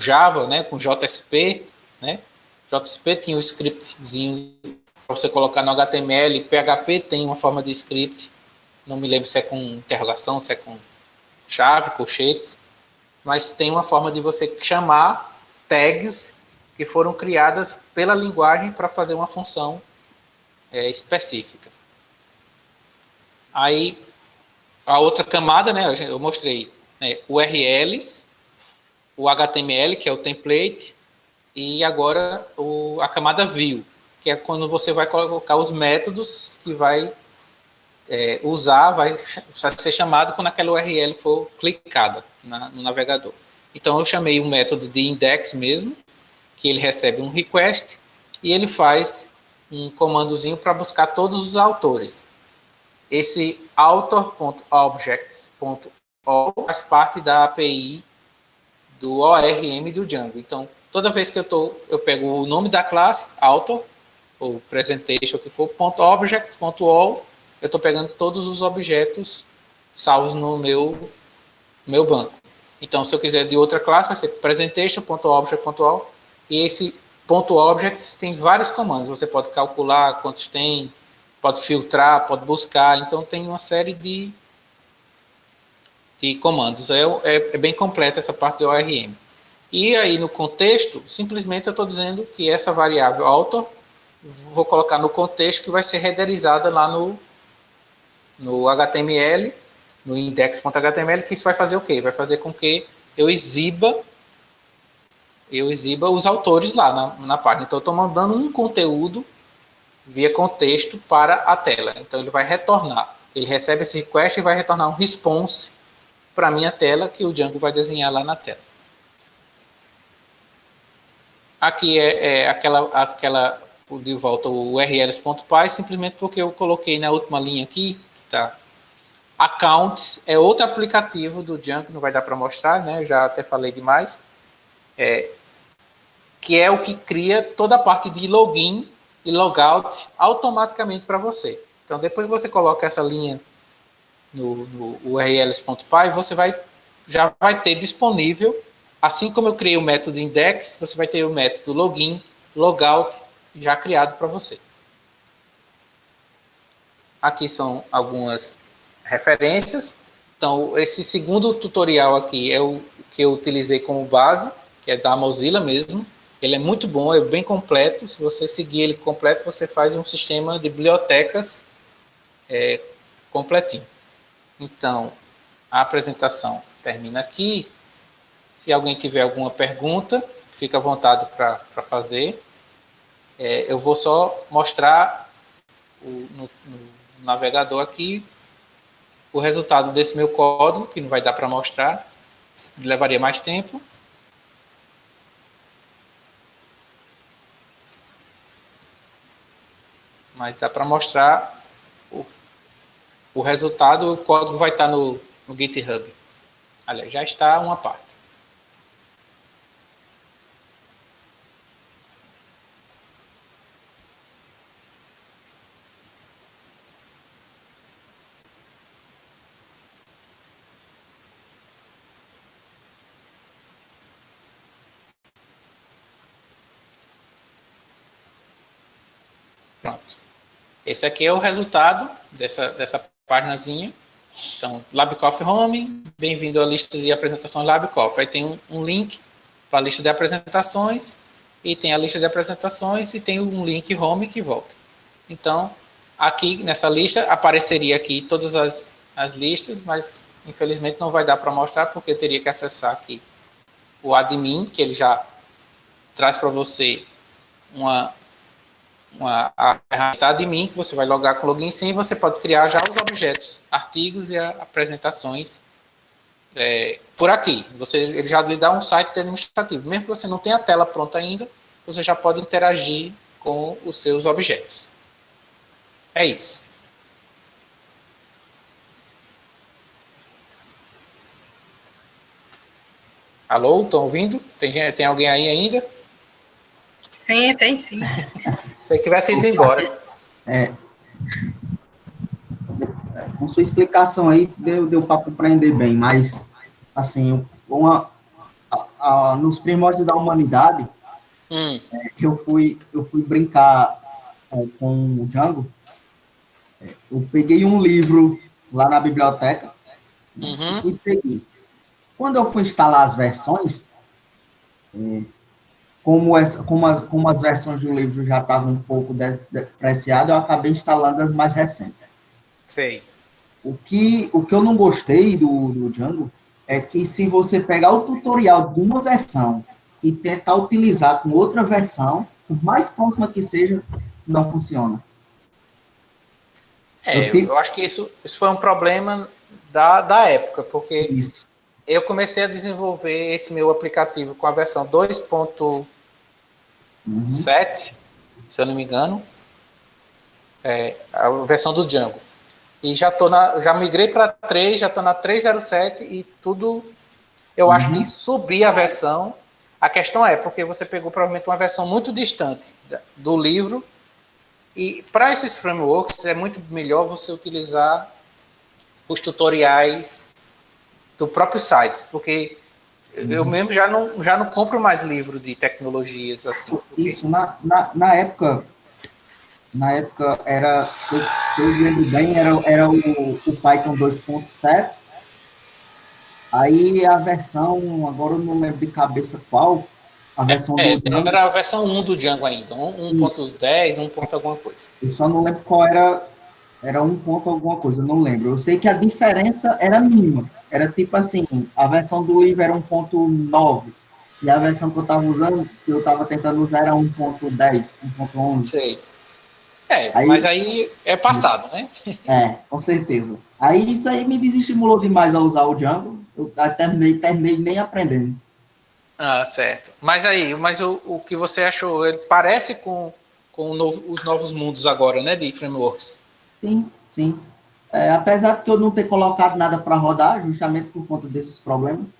Java, né, com JSP, né? JSP tinha um scriptzinho para você colocar no HTML, PHP tem uma forma de script, não me lembro se é com interrogação, se é com chave, colchetes, mas tem uma forma de você chamar tags que foram criadas pela linguagem para fazer uma função específica. Aí, a outra camada, né, eu mostrei URLs, o HTML, que é o template, e agora a camada view, que é quando você vai colocar os métodos que vai vai ser chamado quando aquela URL for clicada no navegador. Então, eu chamei um método de index mesmo, que ele recebe um request, e ele faz um comandozinho para buscar todos os autores. Esse author.objects.all faz parte da API do ORM do Django. Então, toda vez que eu pego o nome da classe, author, ou presentation, o que for, .object, .all, eu estou pegando todos os objetos salvos no meu banco. Então, se eu quiser de outra classe, vai ser presentation.object.all, e esse .objects tem vários comandos. Você pode calcular quantos tem, pode filtrar, pode buscar. Então, tem uma série de comandos. É bem completa essa parte do ORM. E aí, no contexto, simplesmente eu estou dizendo que essa variável author, vou colocar no contexto que vai ser renderizada lá no HTML, no index.html, que isso vai fazer o quê? Vai fazer com que eu exiba os autores lá na página. Então, eu estou mandando um conteúdo via contexto para a tela. Então, ele vai retornar. Ele recebe esse request e vai retornar um response para a minha tela, que o Django vai desenhar lá na tela. Aqui é aquela de volta o urls.py, simplesmente porque eu coloquei na última linha aqui, que está Accounts, é outro aplicativo do Django, não vai dar para mostrar, né? Eu já até falei demais. Que é o que cria toda a parte de login e logout automaticamente para você. Então, depois que você coloca essa linha no urls.py, você já vai ter disponível, assim como eu criei o método index, você vai ter o método login, logout já criado para você. Aqui são algumas referências. Então, esse segundo tutorial aqui é o que eu utilizei como base, que é da Mozilla mesmo. Ele é muito bom, é bem completo. Se você seguir ele completo, você faz um sistema de bibliotecas completinho. Então, a apresentação termina aqui. Se alguém tiver alguma pergunta, fica à vontade para fazer. Eu vou só mostrar no navegador aqui o resultado desse meu código, que não vai dar para mostrar, levaria mais tempo. Mas dá para mostrar o resultado, o código vai estar no GitHub. Aliás, já está uma parte. Pronto. Esse aqui é o resultado dessa páginazinha. Então, LabCoff Home, bem-vindo à lista de apresentações LabCoff. Aí tem um link para a lista de apresentações, e tem a lista de apresentações, e tem um link Home que volta. Então, aqui nessa lista, apareceria aqui todas as listas, mas infelizmente não vai dar para mostrar, porque eu teria que acessar aqui o admin, que ele já traz para você a ferramenta admin, que você vai logar com login sim, e você pode criar já os objetos, artigos e apresentações por aqui. Ele já lhe dá um site administrativo. Mesmo que você não tenha a tela pronta ainda, você já pode interagir com os seus objetos. É isso. Alô, estão ouvindo? Tem alguém aí ainda? Sim, tem sim. Se você tivesse ido embora. Com sua explicação aí, deu para compreender bem, mas, assim, nos primórdios da humanidade, eu fui brincar com o Django. Eu peguei um livro lá na biblioteca e fui seguir. Quando eu fui instalar as versões, como as versões do livro já estavam um pouco depreciadas, eu acabei instalando as mais recentes. Sei. O que eu não gostei do Django é que se você pegar o tutorial de uma versão e tentar utilizar com outra versão, por mais próxima que seja, não funciona. Eu acho que isso foi um problema da época, porque Isso. eu comecei a desenvolver esse meu aplicativo com a versão 2.7, se eu não me engano, a versão do Django. E já migrei para 3, já estou na 3.07 e tudo Eu acho que subir a versão, a questão é porque você pegou provavelmente uma versão muito distante do livro, e para esses frameworks é muito melhor você utilizar os tutoriais do próprio site, porque eu mesmo já não compro mais livro de tecnologias assim. Isso, na época era, se eu lembro bem, era o Python 2.7. Aí a versão, agora eu não lembro de cabeça qual, a versão do Django. Era a versão 1 do Django ainda, 1.10, 1 ponto alguma coisa. Eu só não lembro qual era 1 ponto alguma coisa, eu não lembro. Eu sei que a diferença era mínima. Era tipo assim, a versão do livro era 1.9 e a versão que eu estava usando, que eu estava tentando usar era 1.10, 1.11. Sei. Mas aí é passado, né? Com certeza. Aí isso aí me desestimulou demais a usar o Django. Eu terminei nem aprendendo. Ah, certo. Mas o que você achou? Ele parece com os novos mundos agora, né? De frameworks. Sim, sim. Apesar de eu não ter colocado nada para rodar, justamente por conta desses problemas.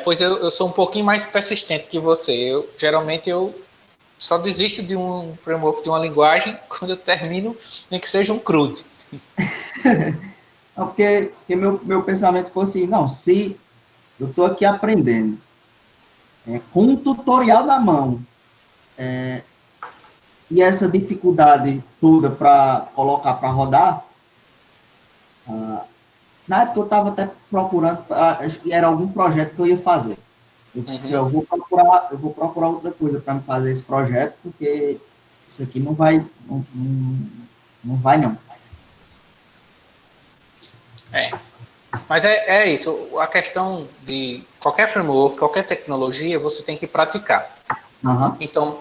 Pois eu sou um pouquinho mais persistente que você. Geralmente eu só desisto de um framework, de uma linguagem, quando eu termino, nem que seja um CRUD. Não, porque meu pensamento fosse, não, se eu estou aqui aprendendo, com um tutorial na mão, e essa dificuldade toda para colocar para rodar, na época eu estava até procurando, acho que era algum projeto que eu ia fazer. Eu disse, eu vou procurar outra coisa para me fazer esse projeto, porque isso aqui não vai, não vai não. Mas é isso, a questão de qualquer framework, qualquer tecnologia, você tem que praticar. Então,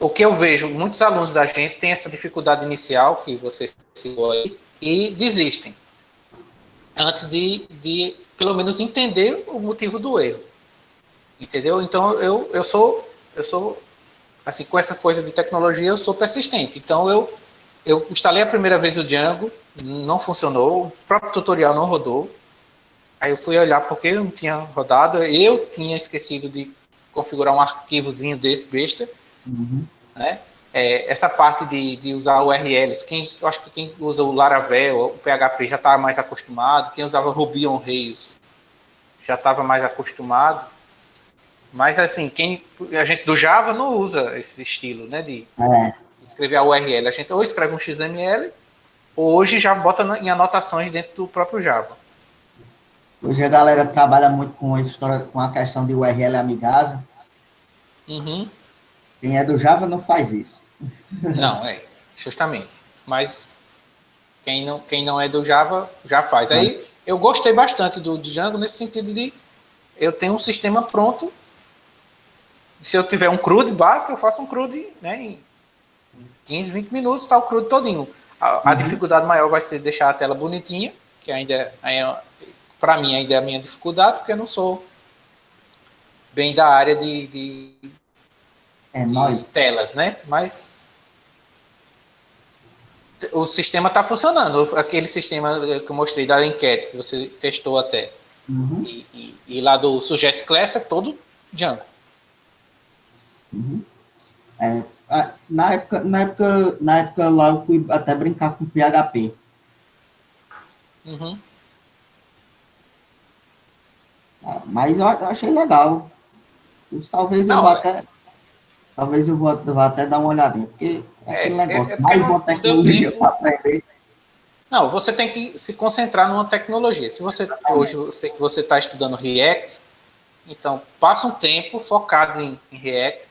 o que eu vejo, muitos alunos da gente têm essa dificuldade inicial, que você citou aí, e desistem, antes de pelo menos entender o motivo do erro. Entendeu? Então, eu sou, assim, com essa coisa de tecnologia, eu sou persistente. Então, eu instalei a primeira vez o Django, não funcionou, o próprio tutorial não rodou. Aí eu fui olhar porque não tinha rodado, eu tinha esquecido de configurar um arquivozinho desse besta, né? Essa parte de usar URLs, eu acho que quem usa o Laravel, o PHP já estava mais acostumado, quem usava Ruby on Rails já estava mais acostumado, mas assim, a gente do Java não usa esse estilo, né, de escrever a URL, a gente ou escreve um XML, ou hoje já bota em anotações dentro do próprio Java. Hoje a galera trabalha muito com a questão de URL amigável. Quem é do Java não faz isso. Não, justamente. Mas quem não é do Java já faz. Aí eu gostei bastante do Django nesse sentido de eu tenho um sistema pronto. Se eu tiver um CRUD básico, eu faço um CRUD, né, em 15, 20 minutos, está o CRUD todinho. A dificuldade maior vai ser deixar a tela bonitinha, que para mim ainda é a minha dificuldade, porque eu não sou bem da área de telas, né? Mas o sistema está funcionando. Aquele sistema que eu mostrei da enquete, que você testou até. E lá do Suggest Class é todo Django. Na época lá eu fui até brincar com PHP. Mas eu achei legal. Talvez eu vá até dar uma olhadinha, porque aquele negócio, mais uma tecnologia para aprender. Não, você tem que se concentrar numa tecnologia. Se hoje você está estudando React, então passa um tempo focado em React,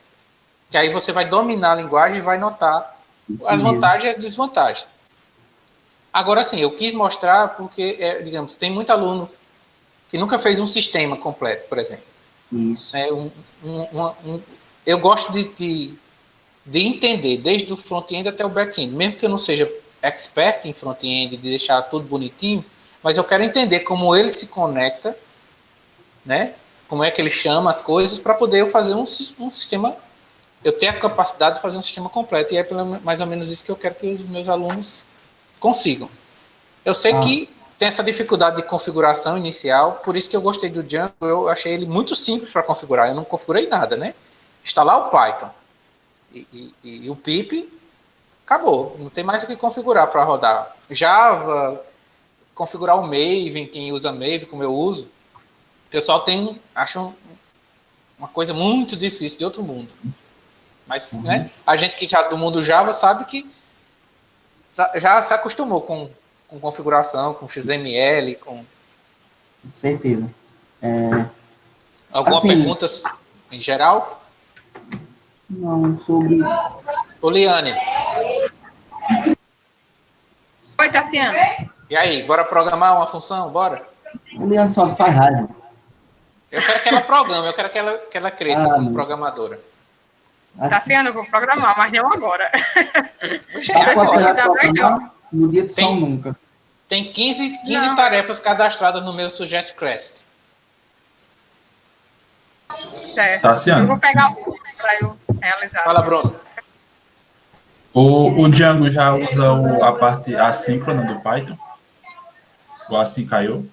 que aí você vai dominar a linguagem e vai notar as vantagens e as desvantagens. Agora sim, eu quis mostrar porque, digamos, tem muito aluno que nunca fez um sistema completo, por exemplo. Isso. Eu gosto de entender desde o front-end até o back-end, mesmo que eu não seja expert em front-end, de deixar tudo bonitinho, mas eu quero entender como ele se conecta, né? Como é que ele chama as coisas para poder eu fazer um sistema, eu ter a capacidade de fazer um sistema completo, e é mais ou menos isso que eu quero que os meus alunos consigam. Eu sei que tem essa dificuldade de configuração inicial, por isso que eu gostei do Django, eu achei ele muito simples para configurar, eu não configurei nada, né? Instalar o Python e o pip, acabou, não tem mais o que configurar para rodar. Java, configurar o Maven, quem usa Maven, como eu uso, o pessoal acha uma coisa muito difícil, de outro mundo. Mas né, a gente que já do mundo Java sabe que já se acostumou com configuração, com XML, com certeza. Alguma assim, pergunta em geral? Não, sobre... Liane. Oi, Tassiano. E aí, bora programar uma função? Bora? O Liane só faz raiva. Eu quero que ela programe, eu quero que ela cresça como não. programadora. Tassiano, eu vou programar, mas não agora. Oxe, Tá agora. programar no dia de São Nunca. Tem 15 tarefas cadastradas no meu Suggest Class. Certo. Tassiano. Eu vou pegar um para eu realizar. Fala, Bruno. O Django já usa a parte assíncrona do Python? O async.io?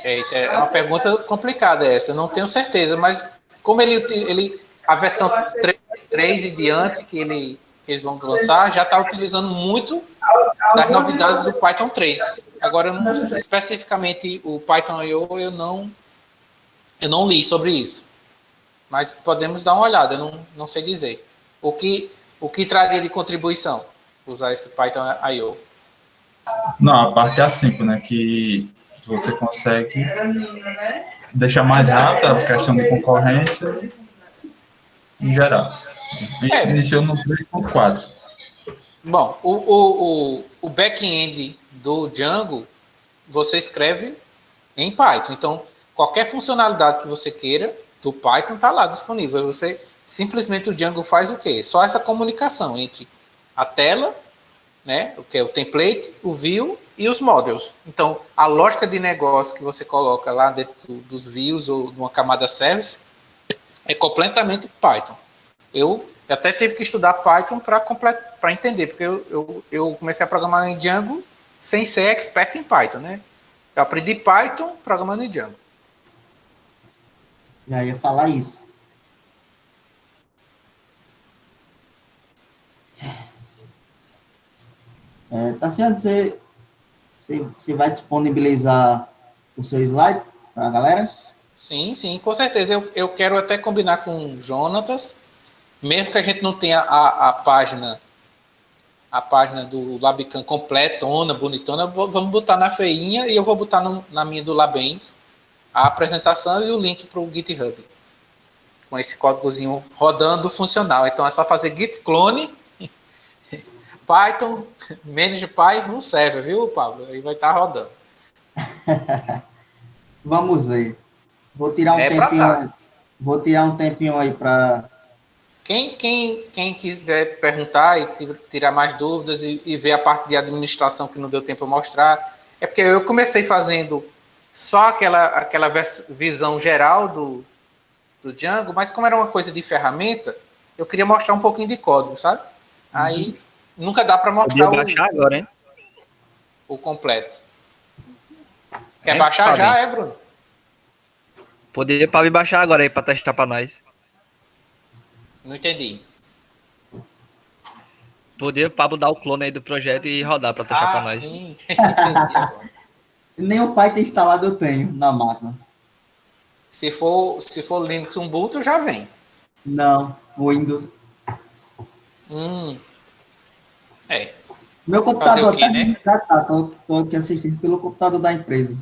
É uma pergunta complicada essa, eu não tenho certeza, mas como a versão 3 e diante que eles vão lançar, já está utilizando muito das novidades do Python 3. Agora, especificamente o Python.io, eu não li sobre isso. Mas podemos dar uma olhada, eu não sei dizer. O que traria de contribuição usar esse Python.io? Não, a parte assíncrona, que você consegue deixar mais rápida a questão de concorrência em geral. Iniciou no 3.4. Bom, o back-end do Django, você escreve em Python. Então, qualquer funcionalidade que você queira do Python está lá disponível. Você simplesmente o Django faz o quê? Só essa comunicação entre a tela, né, o que é o template, o view e os models. Então, a lógica de negócio que você coloca lá dentro dos views ou numa camada service é completamente Python. Eu até tive que estudar Python para entender, porque eu comecei a programar em Django sem ser expert em Python, né? Eu aprendi Python programando em Django. Já ia falar isso. Tassiano, você vai disponibilizar o seu slide para a galera? Sim, com certeza. Eu quero até combinar com o Jonatas, mesmo que a gente não tenha a página do Labicam completona, bonitona, vamos botar na feinha e eu vou botar na minha do Labens a apresentação e o link para o GitHub. Com esse códigozinho rodando funcional. Então é só fazer git clone, Python, manage.py, não serve, viu, Pablo? Aí vai estar rodando. Vamos ver. Vou tirar um tempinho aí para... Quem quiser perguntar e tirar mais dúvidas e ver a parte de administração que não deu tempo a mostrar, é porque eu comecei fazendo só aquela visão geral do Django, mas como era uma coisa de ferramenta, eu queria mostrar um pouquinho de código, sabe? Aí nunca dá para mostrar baixar agora, hein? O completo. Quer baixar já, Bruno? Poderia para baixar agora aí para testar para nós. Não entendi. Poderia Pablo dar o clone aí do projeto e rodar para testar para nós. Sim. Entendi agora. Nem o Python instalado eu tenho na máquina. Se for Linux Ubuntu, já vem. Não, Windows. Meu computador Fazer o quê, né? já tá. Tô aqui assistindo pelo computador da empresa.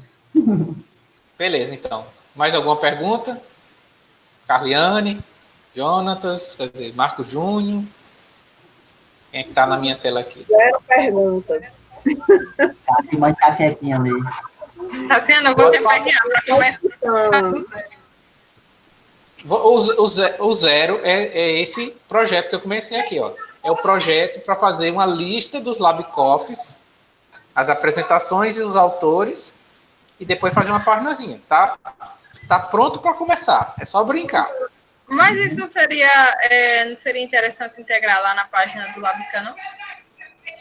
Beleza, então. Mais alguma pergunta? Carliane, Jonatas, Marco Júnior. Quem é que tá na minha tela aqui? 0 perguntas. Mas tá quietinha ali. Tassiano, eu vou te pegar para começar. O zero é esse projeto que eu comecei aqui, ó. É o projeto para fazer uma lista dos LabCoffs, as apresentações e os autores, e depois fazer uma paginazinha. Tá pronto para começar. É só brincar. Mas isso não seria interessante integrar lá na página do Labicam, não?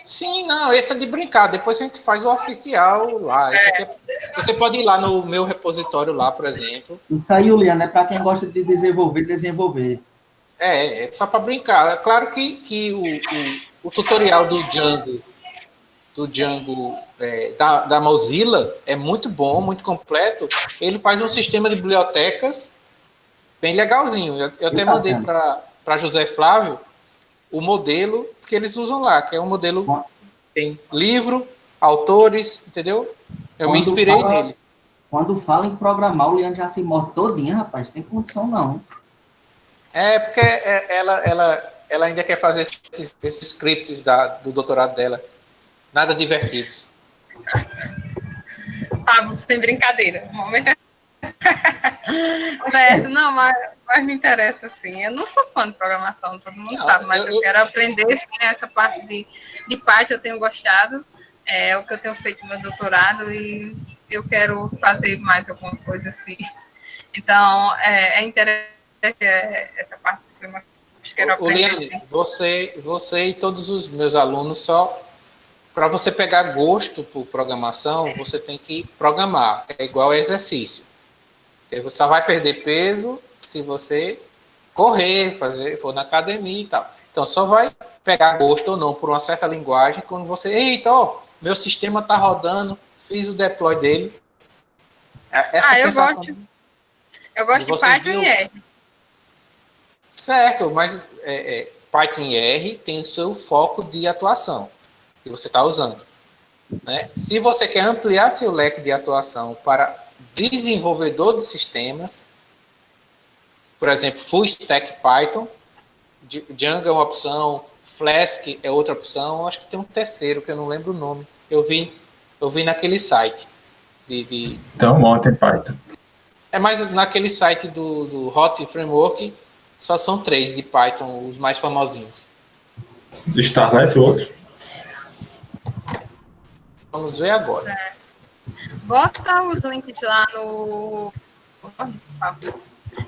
Sim, não, esse é de brincar. Depois a gente faz o oficial lá. Isso aqui você pode ir lá no meu repositório lá, por exemplo. Isso aí, Juliano, é para quem gosta de desenvolver. É só para brincar. É claro que o tutorial do Django da Mozilla é muito bom, muito completo. Ele faz um sistema de bibliotecas bem legalzinho. Eu até mandei para José Flávio o modelo que eles usam lá, que é um modelo que tem livro, autores, entendeu? Eu me inspirei nele. Quando fala em programar, o Leandro já se morde todinha, rapaz. Não tem condição, não. Porque ela ainda quer fazer esses scripts do doutorado dela. Nada divertidos. Você tem brincadeira. Um momento. Certo, não, mas me interessa, assim. Eu não sou fã de programação, todo mundo sabe, mas eu quero aprender, assim, essa parte de Python eu tenho gostado, é o que eu tenho feito no meu doutorado e eu quero fazer mais alguma coisa assim. Então, é interessante essa parte que eu quero aprender. Liane, você e todos os meus alunos, só para você pegar gosto por programação, você tem que programar. É igual exercício. Você só vai perder peso se você correr, for na academia e tal. Então, só vai pegar gosto ou não por uma certa linguagem quando você... Eita, meu sistema está rodando, fiz o deploy dele. Essa sensação... Eu gosto de Python e R. Certo, mas Python e R tem o seu foco de atuação que você está usando. Né? Se você quer ampliar seu leque de atuação para desenvolvedor de sistemas, por exemplo, Full Stack Python, Django é uma opção, Flask é outra opção, acho que tem um terceiro que eu não lembro o nome. Eu vi naquele site. Então, ontem Python. Mas naquele site do Hot Framework só são 3 de Python, os mais famosinhos. Do Starlet, o outro? Vamos ver agora. Bota os links lá no...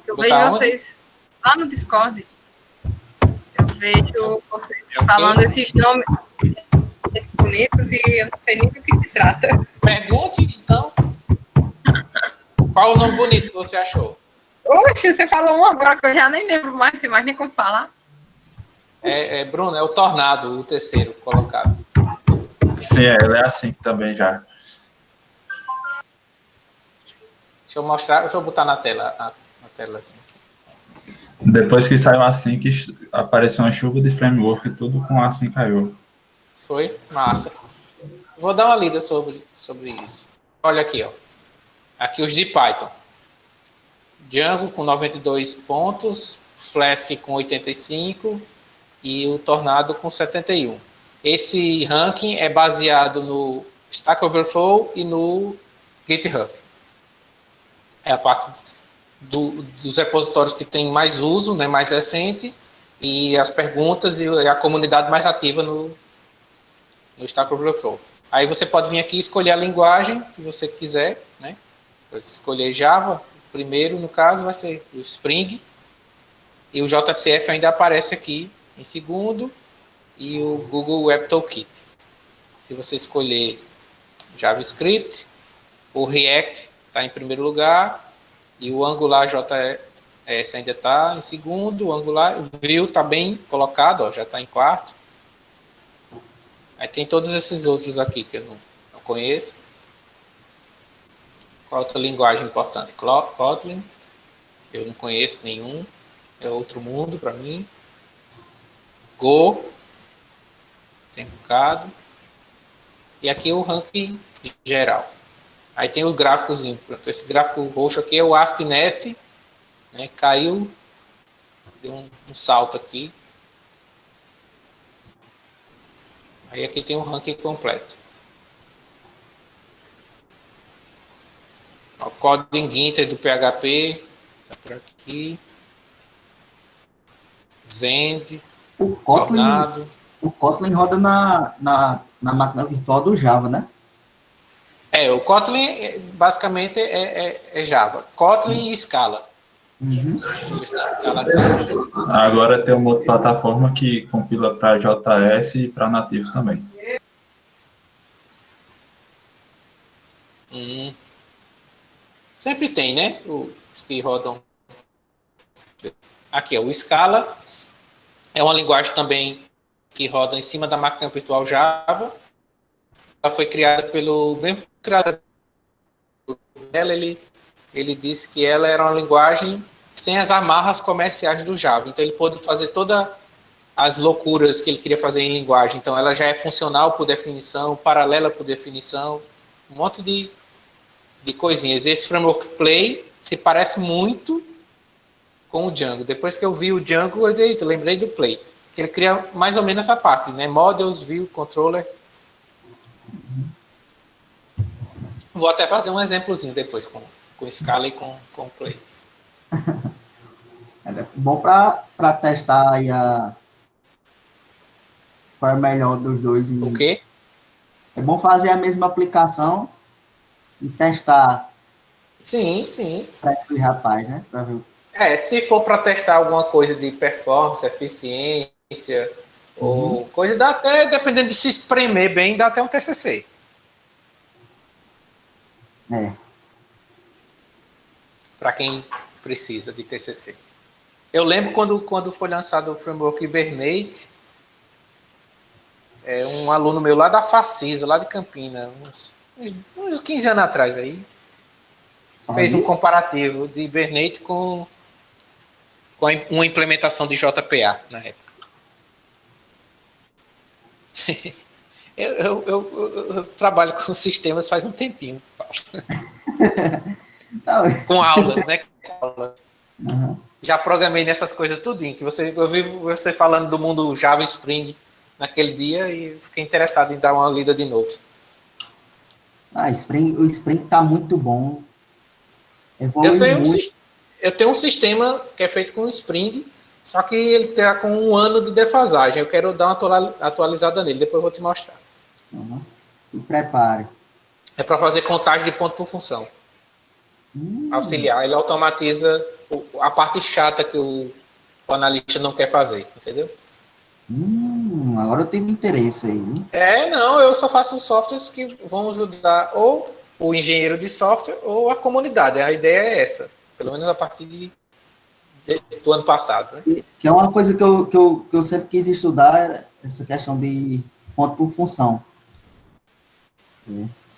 Eu vejo vocês lá no Discord. Eu vejo vocês falando esses nomes bonitos e eu não sei nem do que se trata. Pergunte, então. Qual o nome bonito que você achou? Oxe, você falou um agora que eu já nem lembro mais, sem mais nem como falar. Bruno, é o Tornado, o terceiro colocado. Sim, ele é assim também já. Deixa eu mostrar, deixa eu botar na tela. Na telazinha aqui. Depois que saiu assim, que apareceu uma chuva de framework, tudo com assim caiu. Foi? Massa. Vou dar uma lida sobre isso. Olha aqui, ó. Aqui os de Python. Django com 92 pontos, Flask com 85 e o Tornado com 71. Esse ranking é baseado no Stack Overflow e no GitHub. É a parte dos repositórios que tem mais uso, né, mais recente, e as perguntas e a comunidade mais ativa no Stack Overflow. Aí você pode vir aqui e escolher a linguagem que você quiser, né? Escolher Java, primeiro no caso vai ser o Spring, e o JCF ainda aparece aqui em segundo, e o Google Web Toolkit. Se você escolher JavaScript, o React está em primeiro lugar, e o Angular JS ainda está em segundo, o Angular Vue está bem colocado, ó, já está em quarto. Aí tem todos esses outros aqui que eu não conheço. Qual outra linguagem importante? Kotlin, eu não conheço nenhum, é outro mundo para mim. Go, tem um bocado. E aqui o ranking geral. Aí tem o gráficozinho. Esse gráfico roxo aqui é o ASP.NET, né? Caiu, deu um salto aqui. Aí aqui tem o ranking completo. O Coding Ginter do PHP, tá por aqui. Zend, O Tornado. Kotlin roda na máquina virtual do Java, né? O Kotlin basicamente é Java. Kotlin e Scala. Uhum. Agora tem uma outra plataforma que compila para JS e para nativo também. Sempre tem, né? Os que rodam. Aqui, o Scala é uma linguagem também que roda em cima da máquina virtual Java. Ela foi criada pelo mesmo criador dela. Ele disse que ela era uma linguagem sem as amarras comerciais do Java. Então ele pôde fazer todas as loucuras que ele queria fazer em linguagem. Então ela já é funcional por definição, paralela por definição, um monte de coisinhas. Esse framework Play se parece muito com o Django. Depois que eu vi o Django, eu lembrei do Play. Que ele cria mais ou menos essa parte, né? Models, View, Controller. Vou até fazer um exemplozinho depois com Scala e com Play. É bom para testar aí qual é o melhor dos dois. O quê? É bom fazer a mesma aplicação e testar. Sim, sim. Para aquele rapaz, né? Para ver. Se for para testar alguma coisa de performance, eficiência, ou coisa, dá até, dependendo de se espremer bem, dá até um TCC. Para quem precisa de TCC. Eu lembro quando foi lançado o framework Hibernate, um aluno meu lá da Facisa, lá de Campinas, uns 15 anos atrás aí, fez um comparativo de Hibernate com uma implementação de JPA na época. Eu trabalho com sistemas faz um tempinho. Com aulas, né? Uhum. Já programei nessas coisas tudinho. Eu vi você falando do mundo Java Spring naquele dia e fiquei interessado em dar uma lida de novo. O Spring tá muito bom. Eu tenho um sistema que é feito com Spring, só que ele está com 1 ano de defasagem. Eu quero dar uma atualizada nele, depois eu vou te mostrar. Uhum. E prepare. É para fazer contagem de ponto por função. Auxiliar. Ele automatiza a parte chata que o analista não quer fazer, entendeu? Agora eu tenho interesse aí. Eu só faço softwares que vão ajudar ou o engenheiro de software ou a comunidade. A ideia é essa, pelo menos a partir do ano passado. Né? Que é uma coisa que eu sempre quis estudar, essa questão de ponto por função.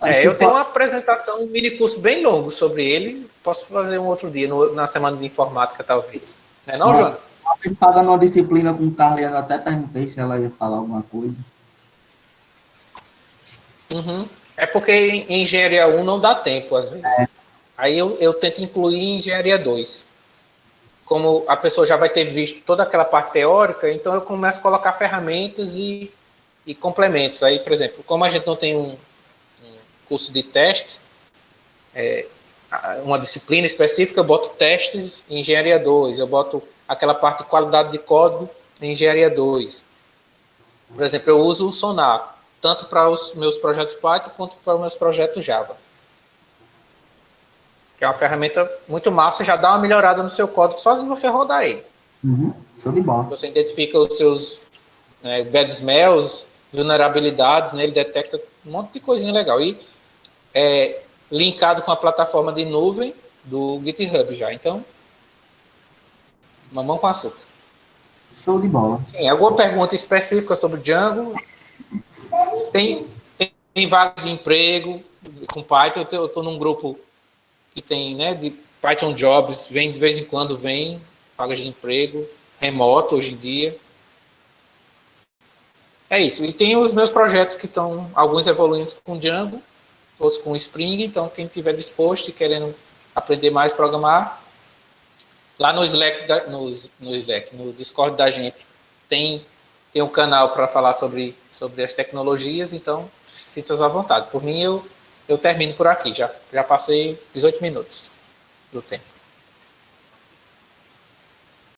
Eu tenho uma apresentação, um mini curso bem longo sobre ele. Posso fazer um outro dia, na semana de informática, talvez. Não, Jonas? A gente estava numa disciplina com o Carliano, até perguntei se ela ia falar alguma coisa. É porque em engenharia 1 não dá tempo, às vezes. Aí eu tento incluir em engenharia 2. Como a pessoa já vai ter visto toda aquela parte teórica, então eu começo a colocar ferramentas e complementos. Aí, por exemplo, como a gente não tem um curso de testes, uma disciplina específica, eu boto testes em engenharia 2, eu boto aquela parte de qualidade de código em engenharia 2. Por exemplo, eu uso o Sonar, tanto para os meus projetos Python quanto para os meus projetos Java. Que é uma ferramenta muito massa, já dá uma melhorada no seu código só se você rodar ele. Show de bola. Você identifica os seus bad smells, vulnerabilidades, né? Ele detecta um monte de coisinha legal. E linkado com a plataforma de nuvem do GitHub já. Então, mamão com açúcar. Show de bola. Sim, alguma pergunta específica sobre Django? Tem vagas de emprego com Python. Eu estou num grupo que tem, né, de Python Jobs, de vez em quando vem vagas de emprego, remoto hoje em dia. É isso. E tem os meus projetos que estão, alguns evoluindo com Django, outros com Spring, então quem estiver disposto e querendo aprender mais a programar, lá no Slack, no Discord da gente, tem um canal para falar sobre as tecnologias, então sinta-se à vontade. Por mim, eu termino por aqui, já passei 18 minutos do tempo.